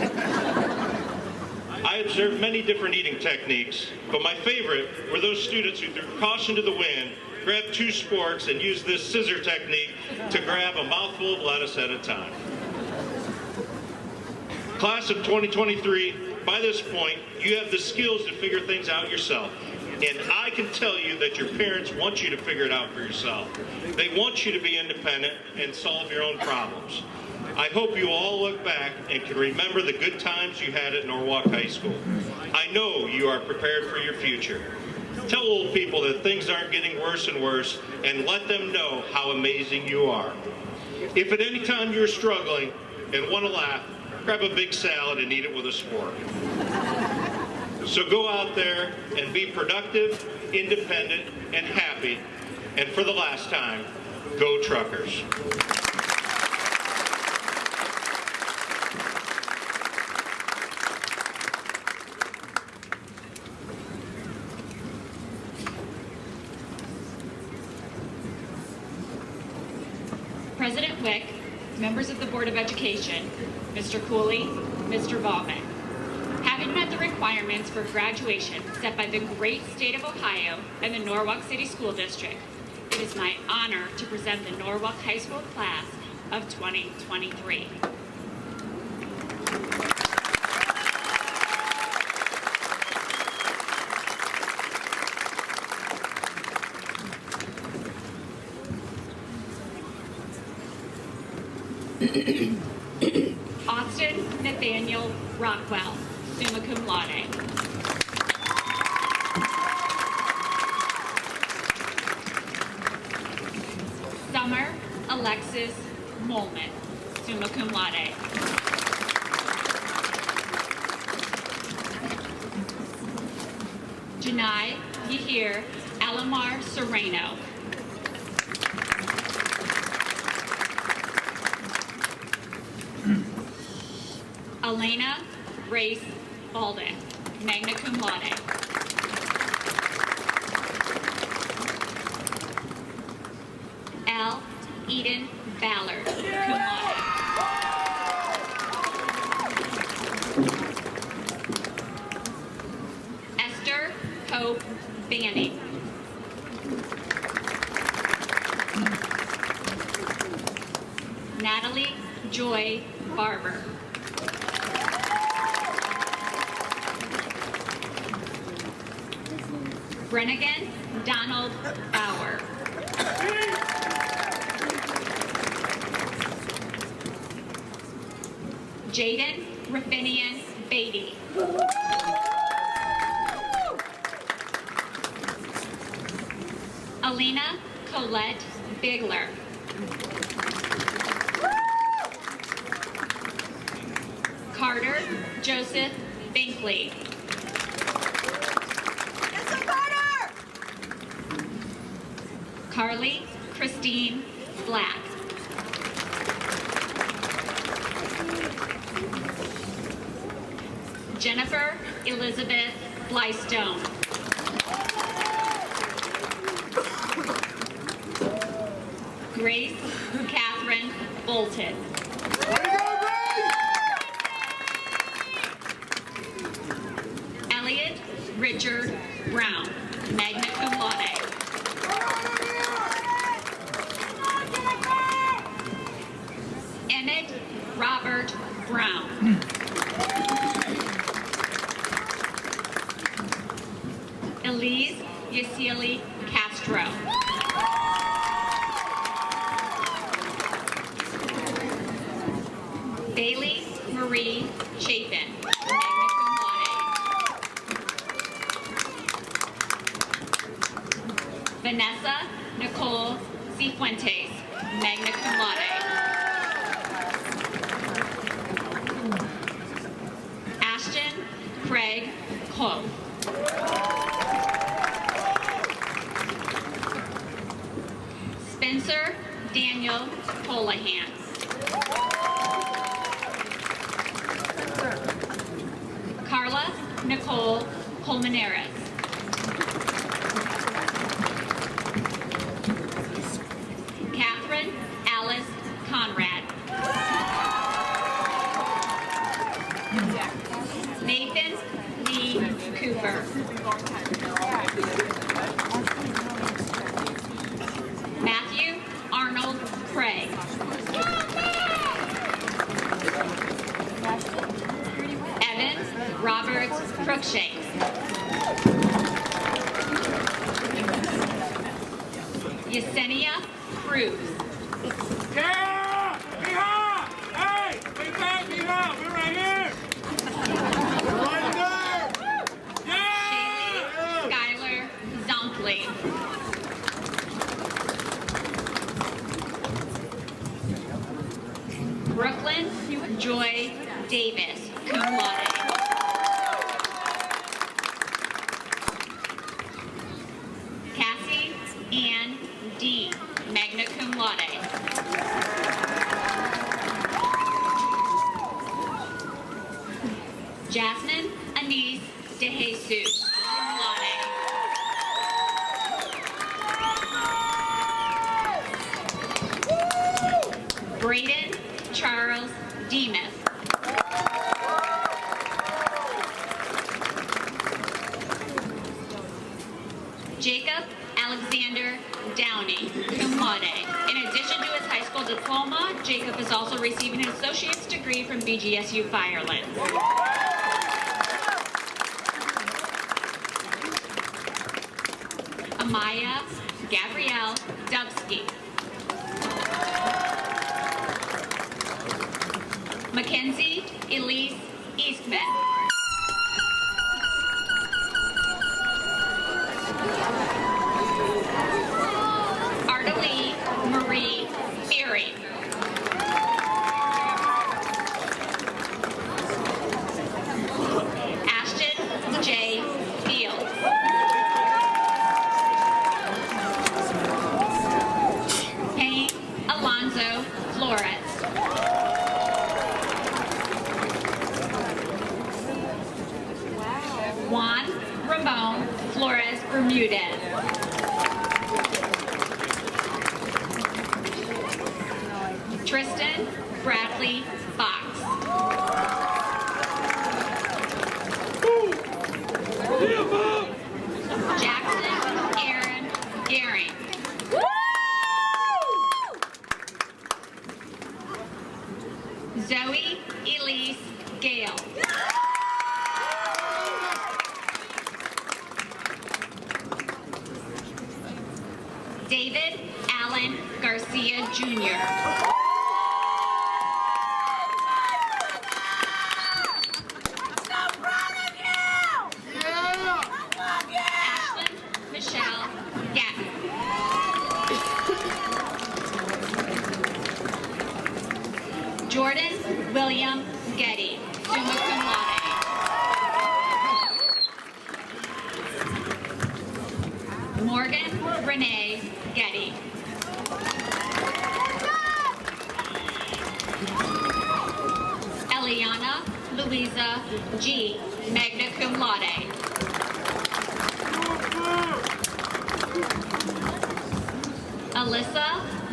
S1: I observed many different eating techniques, but my favorite were those students who threw caution to the wind, grabbed 2 sporks, and used this scissor technique to grab a mouthful of lettuce at a time. Class of 2023, by this point, you have the skills to figure things out yourself. And I can tell you that your parents want you to figure it out for yourself. They want you to be independent and solve your own problems. I hope you all look back and can remember the good times you had at Norwalk High School. I know you are prepared for your future. Tell old people that things aren't getting worse and worse, and let them know how amazing you are. If at any time you're struggling and want to laugh, grab a big salad and eat it with a fork. So go out there and be productive, independent, and happy. And for the last time, go Truckers.
S9: President Wick, members of the Board of Education, Mr. Cooley, Mr. Ballman. Having met the requirements for graduation set by the great state of Ohio and the Norwalk City School District, it is my honor to present the Norwalk High School class of 2023. Austin Nathaniel Rockwell, summa cum laude. Summer Alexis Molman, summa cum laude. Janai Yahir Alamar Sereno. Elena Grace Balden, magna cum laude. Al Eden Ballard, cum laude. Esther Hope Banning. Natalie Joy Barber. Brennigan Donald Bauer. Jaden Ruffinian Beatty. Alina Colette Bigler. Carter Joseph Binkley. Carly Christine Black. Jennifer Elizabeth Blystone. Grace Catherine Bolton. Elliot Richard Brown, magna cum laude. Emmett Robert Brown. Elise Yasili Castro. Bailey Marie Chapin, magna cum laude. Vanessa Nicole Cifuentes, magna cum laude. Ashton Craig Coe. Spencer Daniel Holahan. Carla Nicole Colmenares. Catherine Alice Conrad. Nathan Lee Cooper. Matthew Arnold Craig. Evan Roberts Crookshanks. Yesenia Cruz.
S3: Yeah! Mija! Hey! Big back, mija! We're right here! Right there! Yeah!
S9: Skylar Zonkley. Brooklyn Joy Davis, cum laude. Cassie Ann D, magna cum laude. Jasmine Anise De Jesus, cum laude. Braden Charles Demas. Jacob Alexander Downey, cum laude. In addition to his high school diploma, Jacob is also receiving an associate's degree from BGSU Firelands. Amaya Gabrielle Dubsky. Mackenzie Elise Eastman. Ardelie Marie Fearing. Ashton J. Fields. Payne Alonzo Flores. Juan Ramon Flores Bermudez. Tristan Bradley Fox. Jackson Aaron Gehring. Zoe Elise Gale. David Allen Garcia Jr. Ashlyn Michelle Gatton. Jordan William Getty, summa cum laude. Morgan Renee Getty. Eliana Louisa G, magna cum laude. Alyssa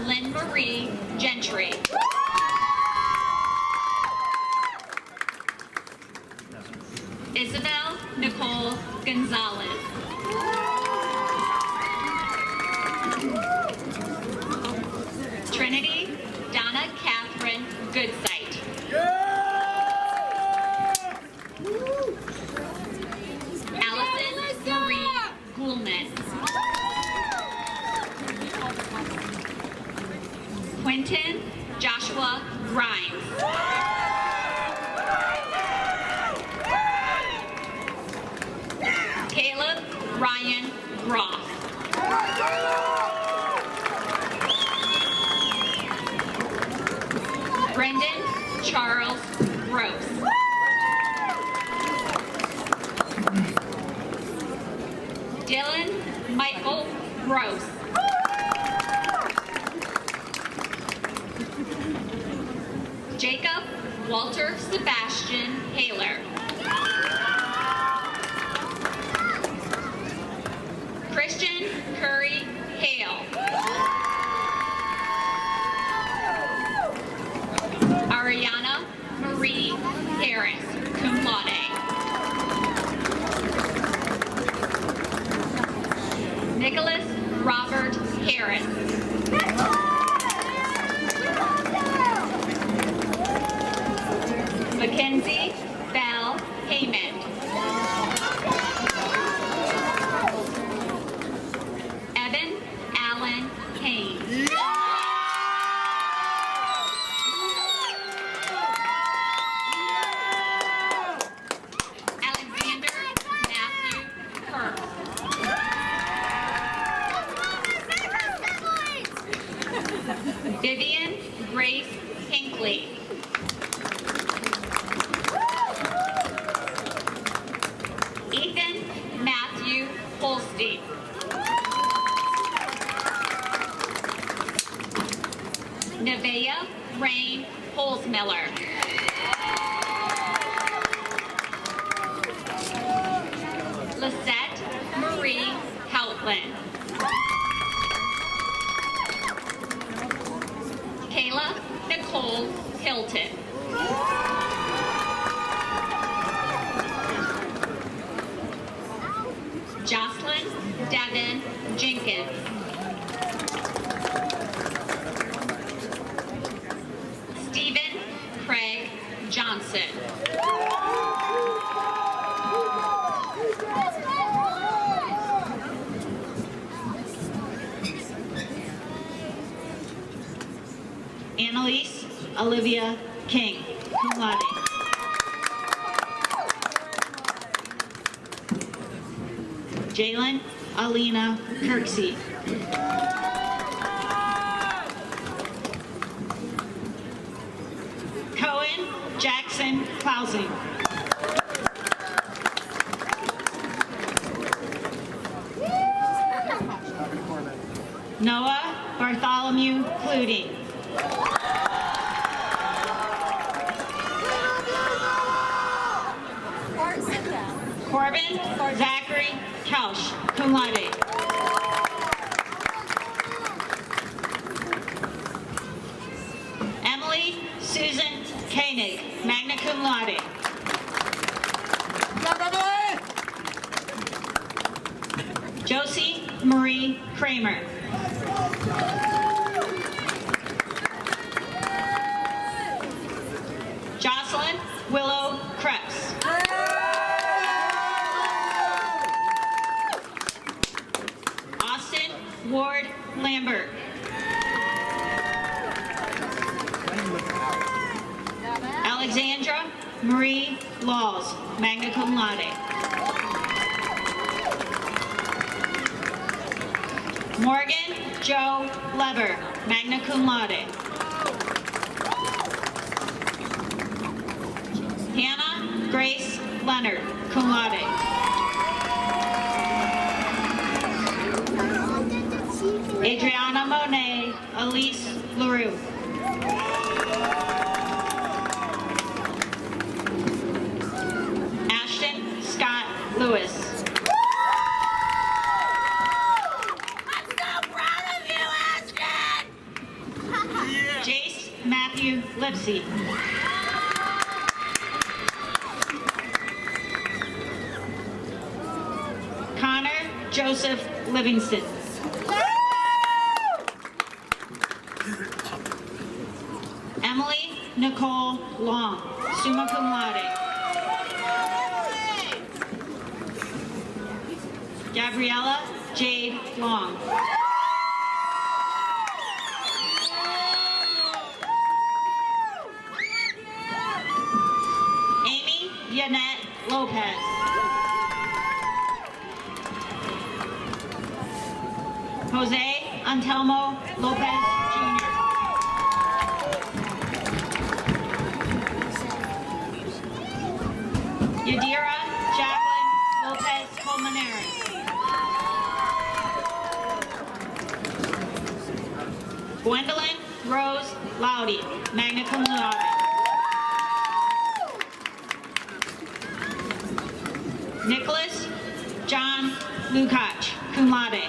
S9: Lynn Marie Gentry. Isabel Nicole Gonzalez. Trinity Donna Catherine Goodsight. Allison Marie Goulman. Quentin Joshua Grimes. Caleb Ryan Groff. Brendan Charles Gross. Dylan Michael Gross. Jacob Walter Sebastian Haler. Christian Curry Hale. Ariana Marie Harris, cum laude. Nicholas Robert Harris. Mackenzie Val Heyman. Evan Allen Holstein. Nevaeh Rain Holzmiller. Lisette Marie Houtland. Kayla Nicole Hilton. Jocelyn Devin Jenkins. Stephen Craig Johnson. Annalise Olivia King, cum laude. Jalen Alina Kirksey. Cohen Jackson Clausing. Noah Bartholomew Cluding. Corbin Zachary Kelsch, cum laude. Emily Susan Koenig, magna cum laude. Josie Marie Kramer. Jocelyn Willow Krebs. Austin Ward Lambert. Alexandra Marie Laws, magna cum laude. Morgan Joe Lever, magna cum laude. Hannah Grace Leonard, cum laude. Adriana Monet, Elise LaRue. Ashton Scott Lewis.
S4: I'm so proud of you, Ashton!
S9: Jace Matthew Lipsy. Connor Joseph Livingston. Emily Nicole Long, summa cum laude. Gabriella Jade Long. Amy Yanette Lopez. Jose Antelmo Lopez Jr. Yadira Jacqueline Lopez Colmenares. Gwendolyn Rose Laudy, magna cum laude. Nicholas John Lukács, cum laude.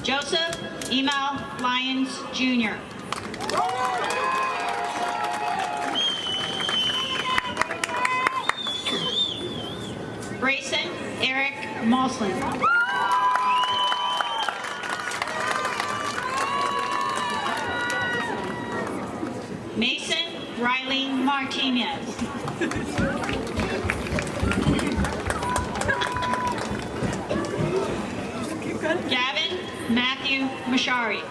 S9: Joseph Emil Lyons Jr. Grayson Eric Moslin. Mason Riley Martinez. Gavin Matthew Mashari.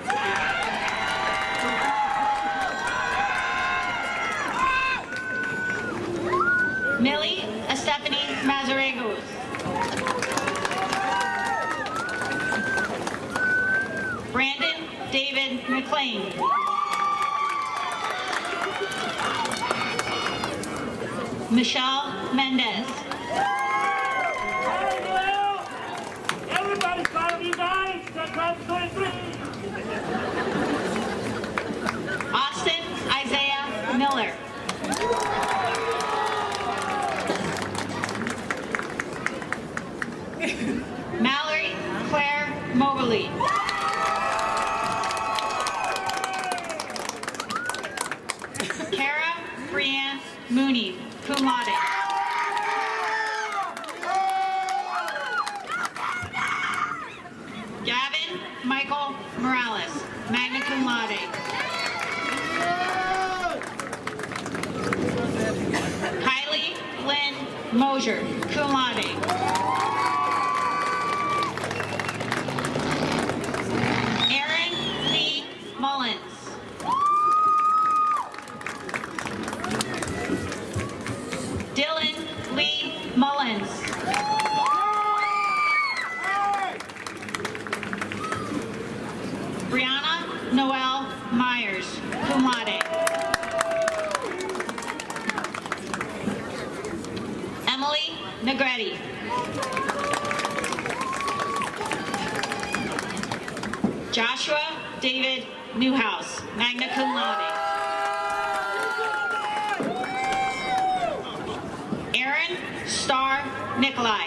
S9: Millie Stephanie Mazaregos. Brandon David McLean. Michelle Mendez.
S10: Everybody's proud of you guys. That's class 23.
S9: Austin Isaiah Miller. Mallory Claire Mobley. Kara Brianne Mooney, cum laude. Gavin Michael Morales, magna cum laude. Kylie Lynn Mosier, cum laude. Aaron Lee Mullins. Dylan Lee Mullins. Brianna Noel Myers, cum laude. Emily Negretti. Joshua David Newhouse, magna cum laude. Aaron Star Nikolai.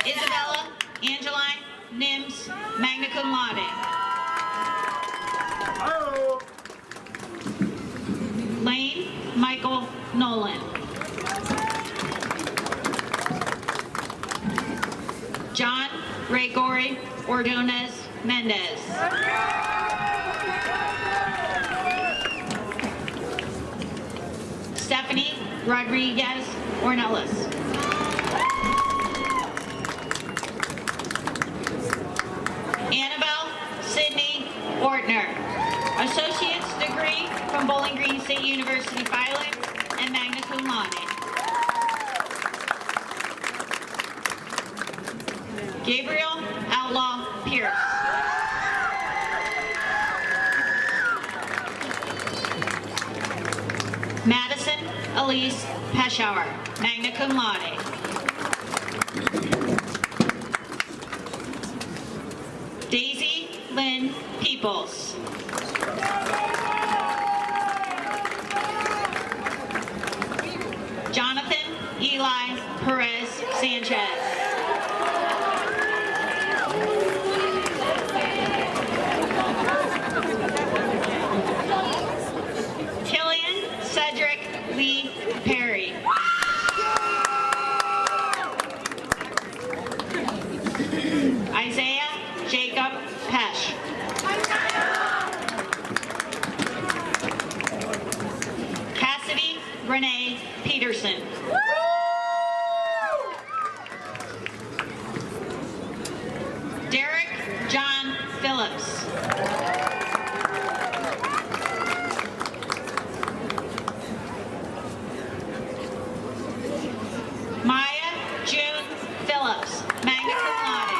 S9: Isabella Angeline Nims, magna cum laude. Lane Michael Nolan. John Gregory Ordonez Mendez. Stephanie Rodriguez Ornelas. Annabelle Sydney Ortner, Associate's degree from Bowling Green State University Filing and magna cum laude. Gabriel Outlaw Pierce. Madison Elise Peschauer, magna cum laude. Daisy Lynn Peoples. Jonathan Eli Perez Sanchez. Killian Cedric Lee Perry. Isaiah Jacob Pesch. Cassidy Renee Peterson. Derek John Phillips. Maya June Phillips, magna cum laude.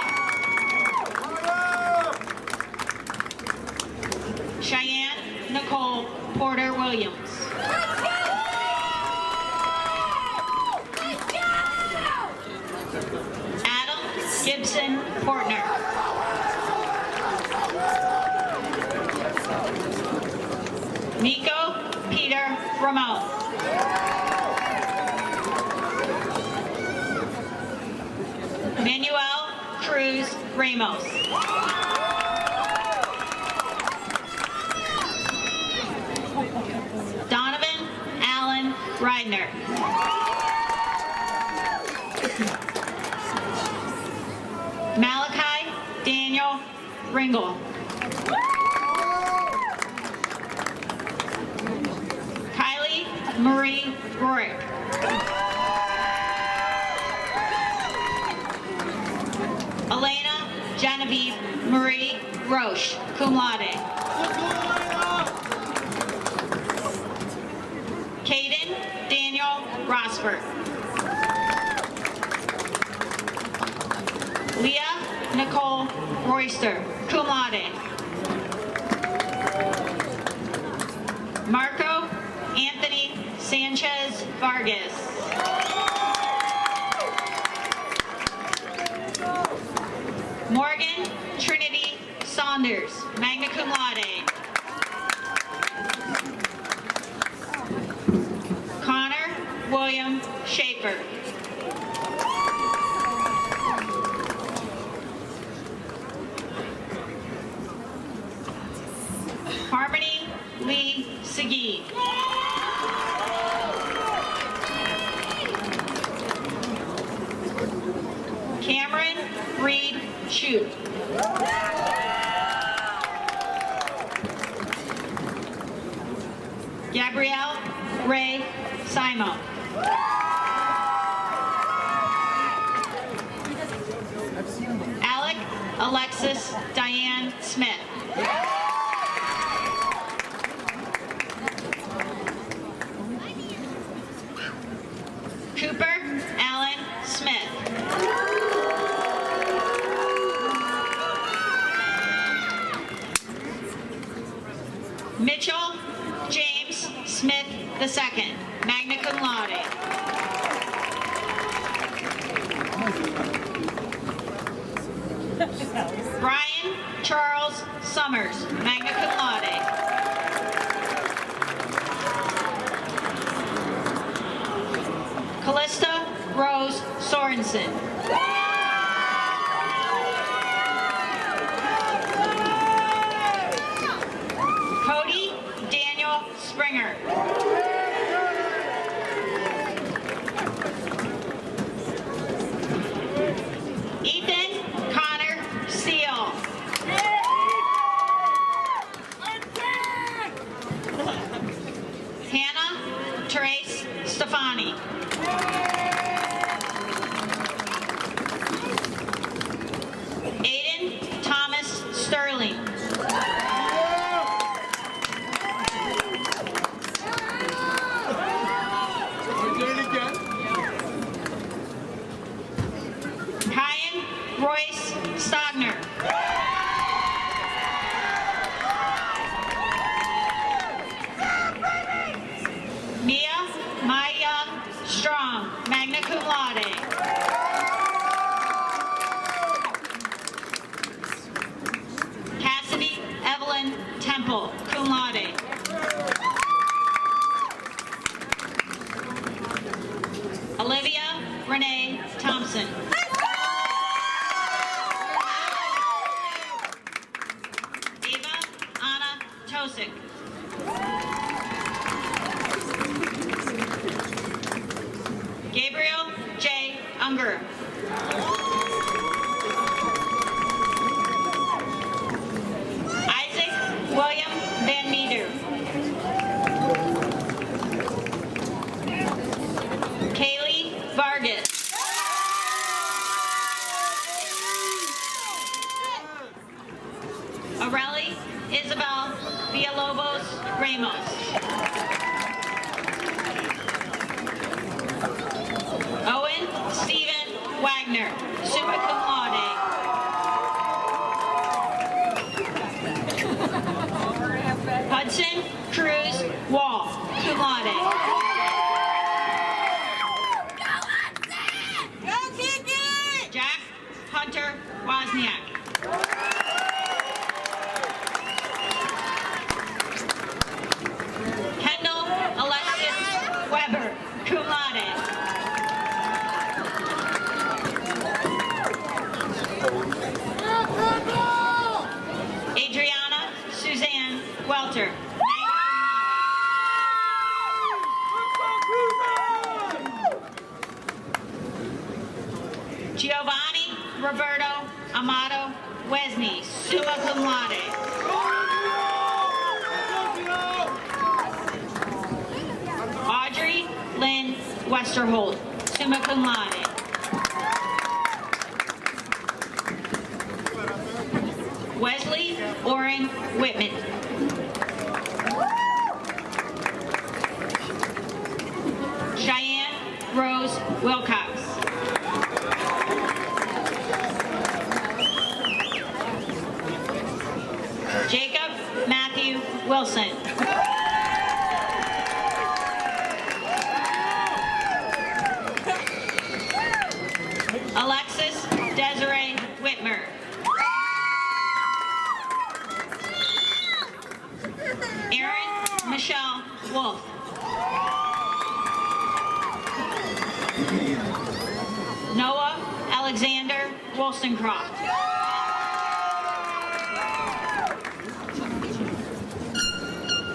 S9: Cheyenne Nicole Porter Williams. Adam Gibson Portner. Nico Peter Ramon. Manuel Cruz Ramos. Donovan Allen Reidner. Malachi Daniel Ringel. Kylie Marie Rorick. Elena Genevieve Marie Roche, cum laude. Caden Daniel Rosberg. Leah Nicole Royster, cum laude. Marco Vargas. Morgan Trinity Saunders, magna cum laude. Connor William Schaefer. Harmony Lee Segee. Cameron Reed Shute. Gabrielle Ray Simo. Alec Alexis Diane Smith. Cooper Allen Smith. Mitchell James Smith II, magna cum laude. Brian Charles Summers, magna cum laude. Callista Rose Sorensen. Cody Daniel Springer. Ethan Connor Seal. Hannah Trace Stefani. Aiden Thomas Sterling. Kyan Royce Stogner. Mia Maya Strong, magna cum laude. Cassidy Evelyn Temple, cum laude. Olivia Renee Thompson. Eva Anna Tosik. Gabriel J. Unger. Isaac William Van Meter. Kaylee Vargas. Areli Isabel Villalobos Ramos. Owen Stephen Wagner, summa cum laude. Hudson Cruz Wall, cum laude. Jack Hunter Wozniak. Kendall Alexis Weber, cum laude. Adriana Suzanne Welter. Giovanni Roberto Amato Wesney, summa cum laude. Audrey Lynn Westerholt, summa cum laude. Wesley Orrin Whitman. Cheyenne Rose Wilcox. Jacob Matthew Wilson.
S11: Michelle Wolf. Noah Alexander Wollstonecroft.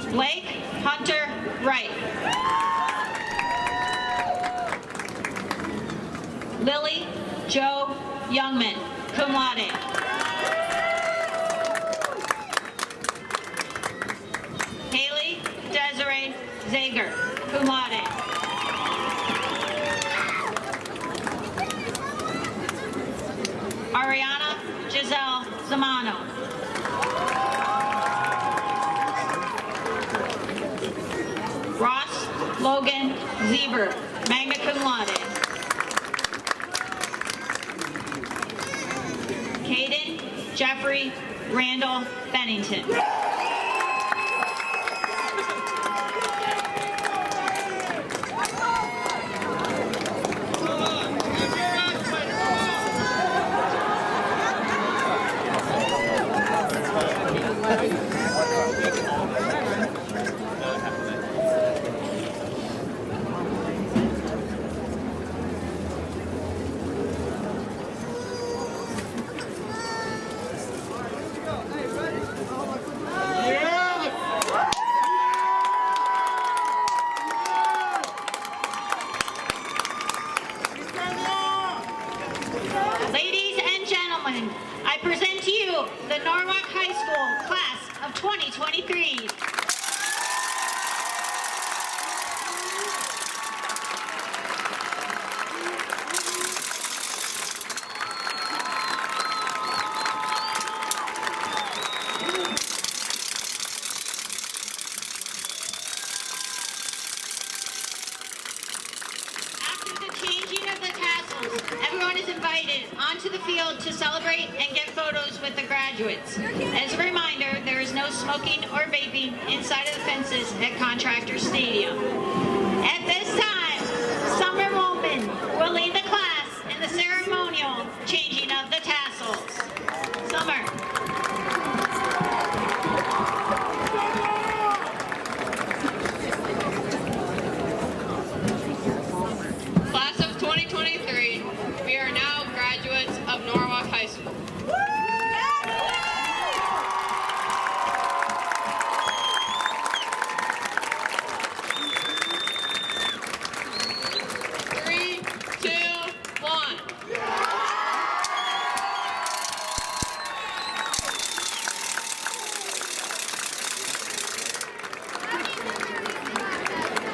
S11: Blake Hunter Wright. Lily Jo Youngman, cum laude. Haley Desiree Zager, cum laude. Ariana Giselle Zamano. Ross Logan Zieber, magna cum laude. Caden Jeffrey Randall Bennington. Ladies and gentlemen, I present to you the Norwalk High School class of 2023. After the changing of the tassels, everyone is invited onto the field to celebrate and get photos with the graduates. As a reminder, there is no smoking or vaping inside of the fences at Contractor Stadium. At this time, Summer Woolman will lead the class in the ceremonial changing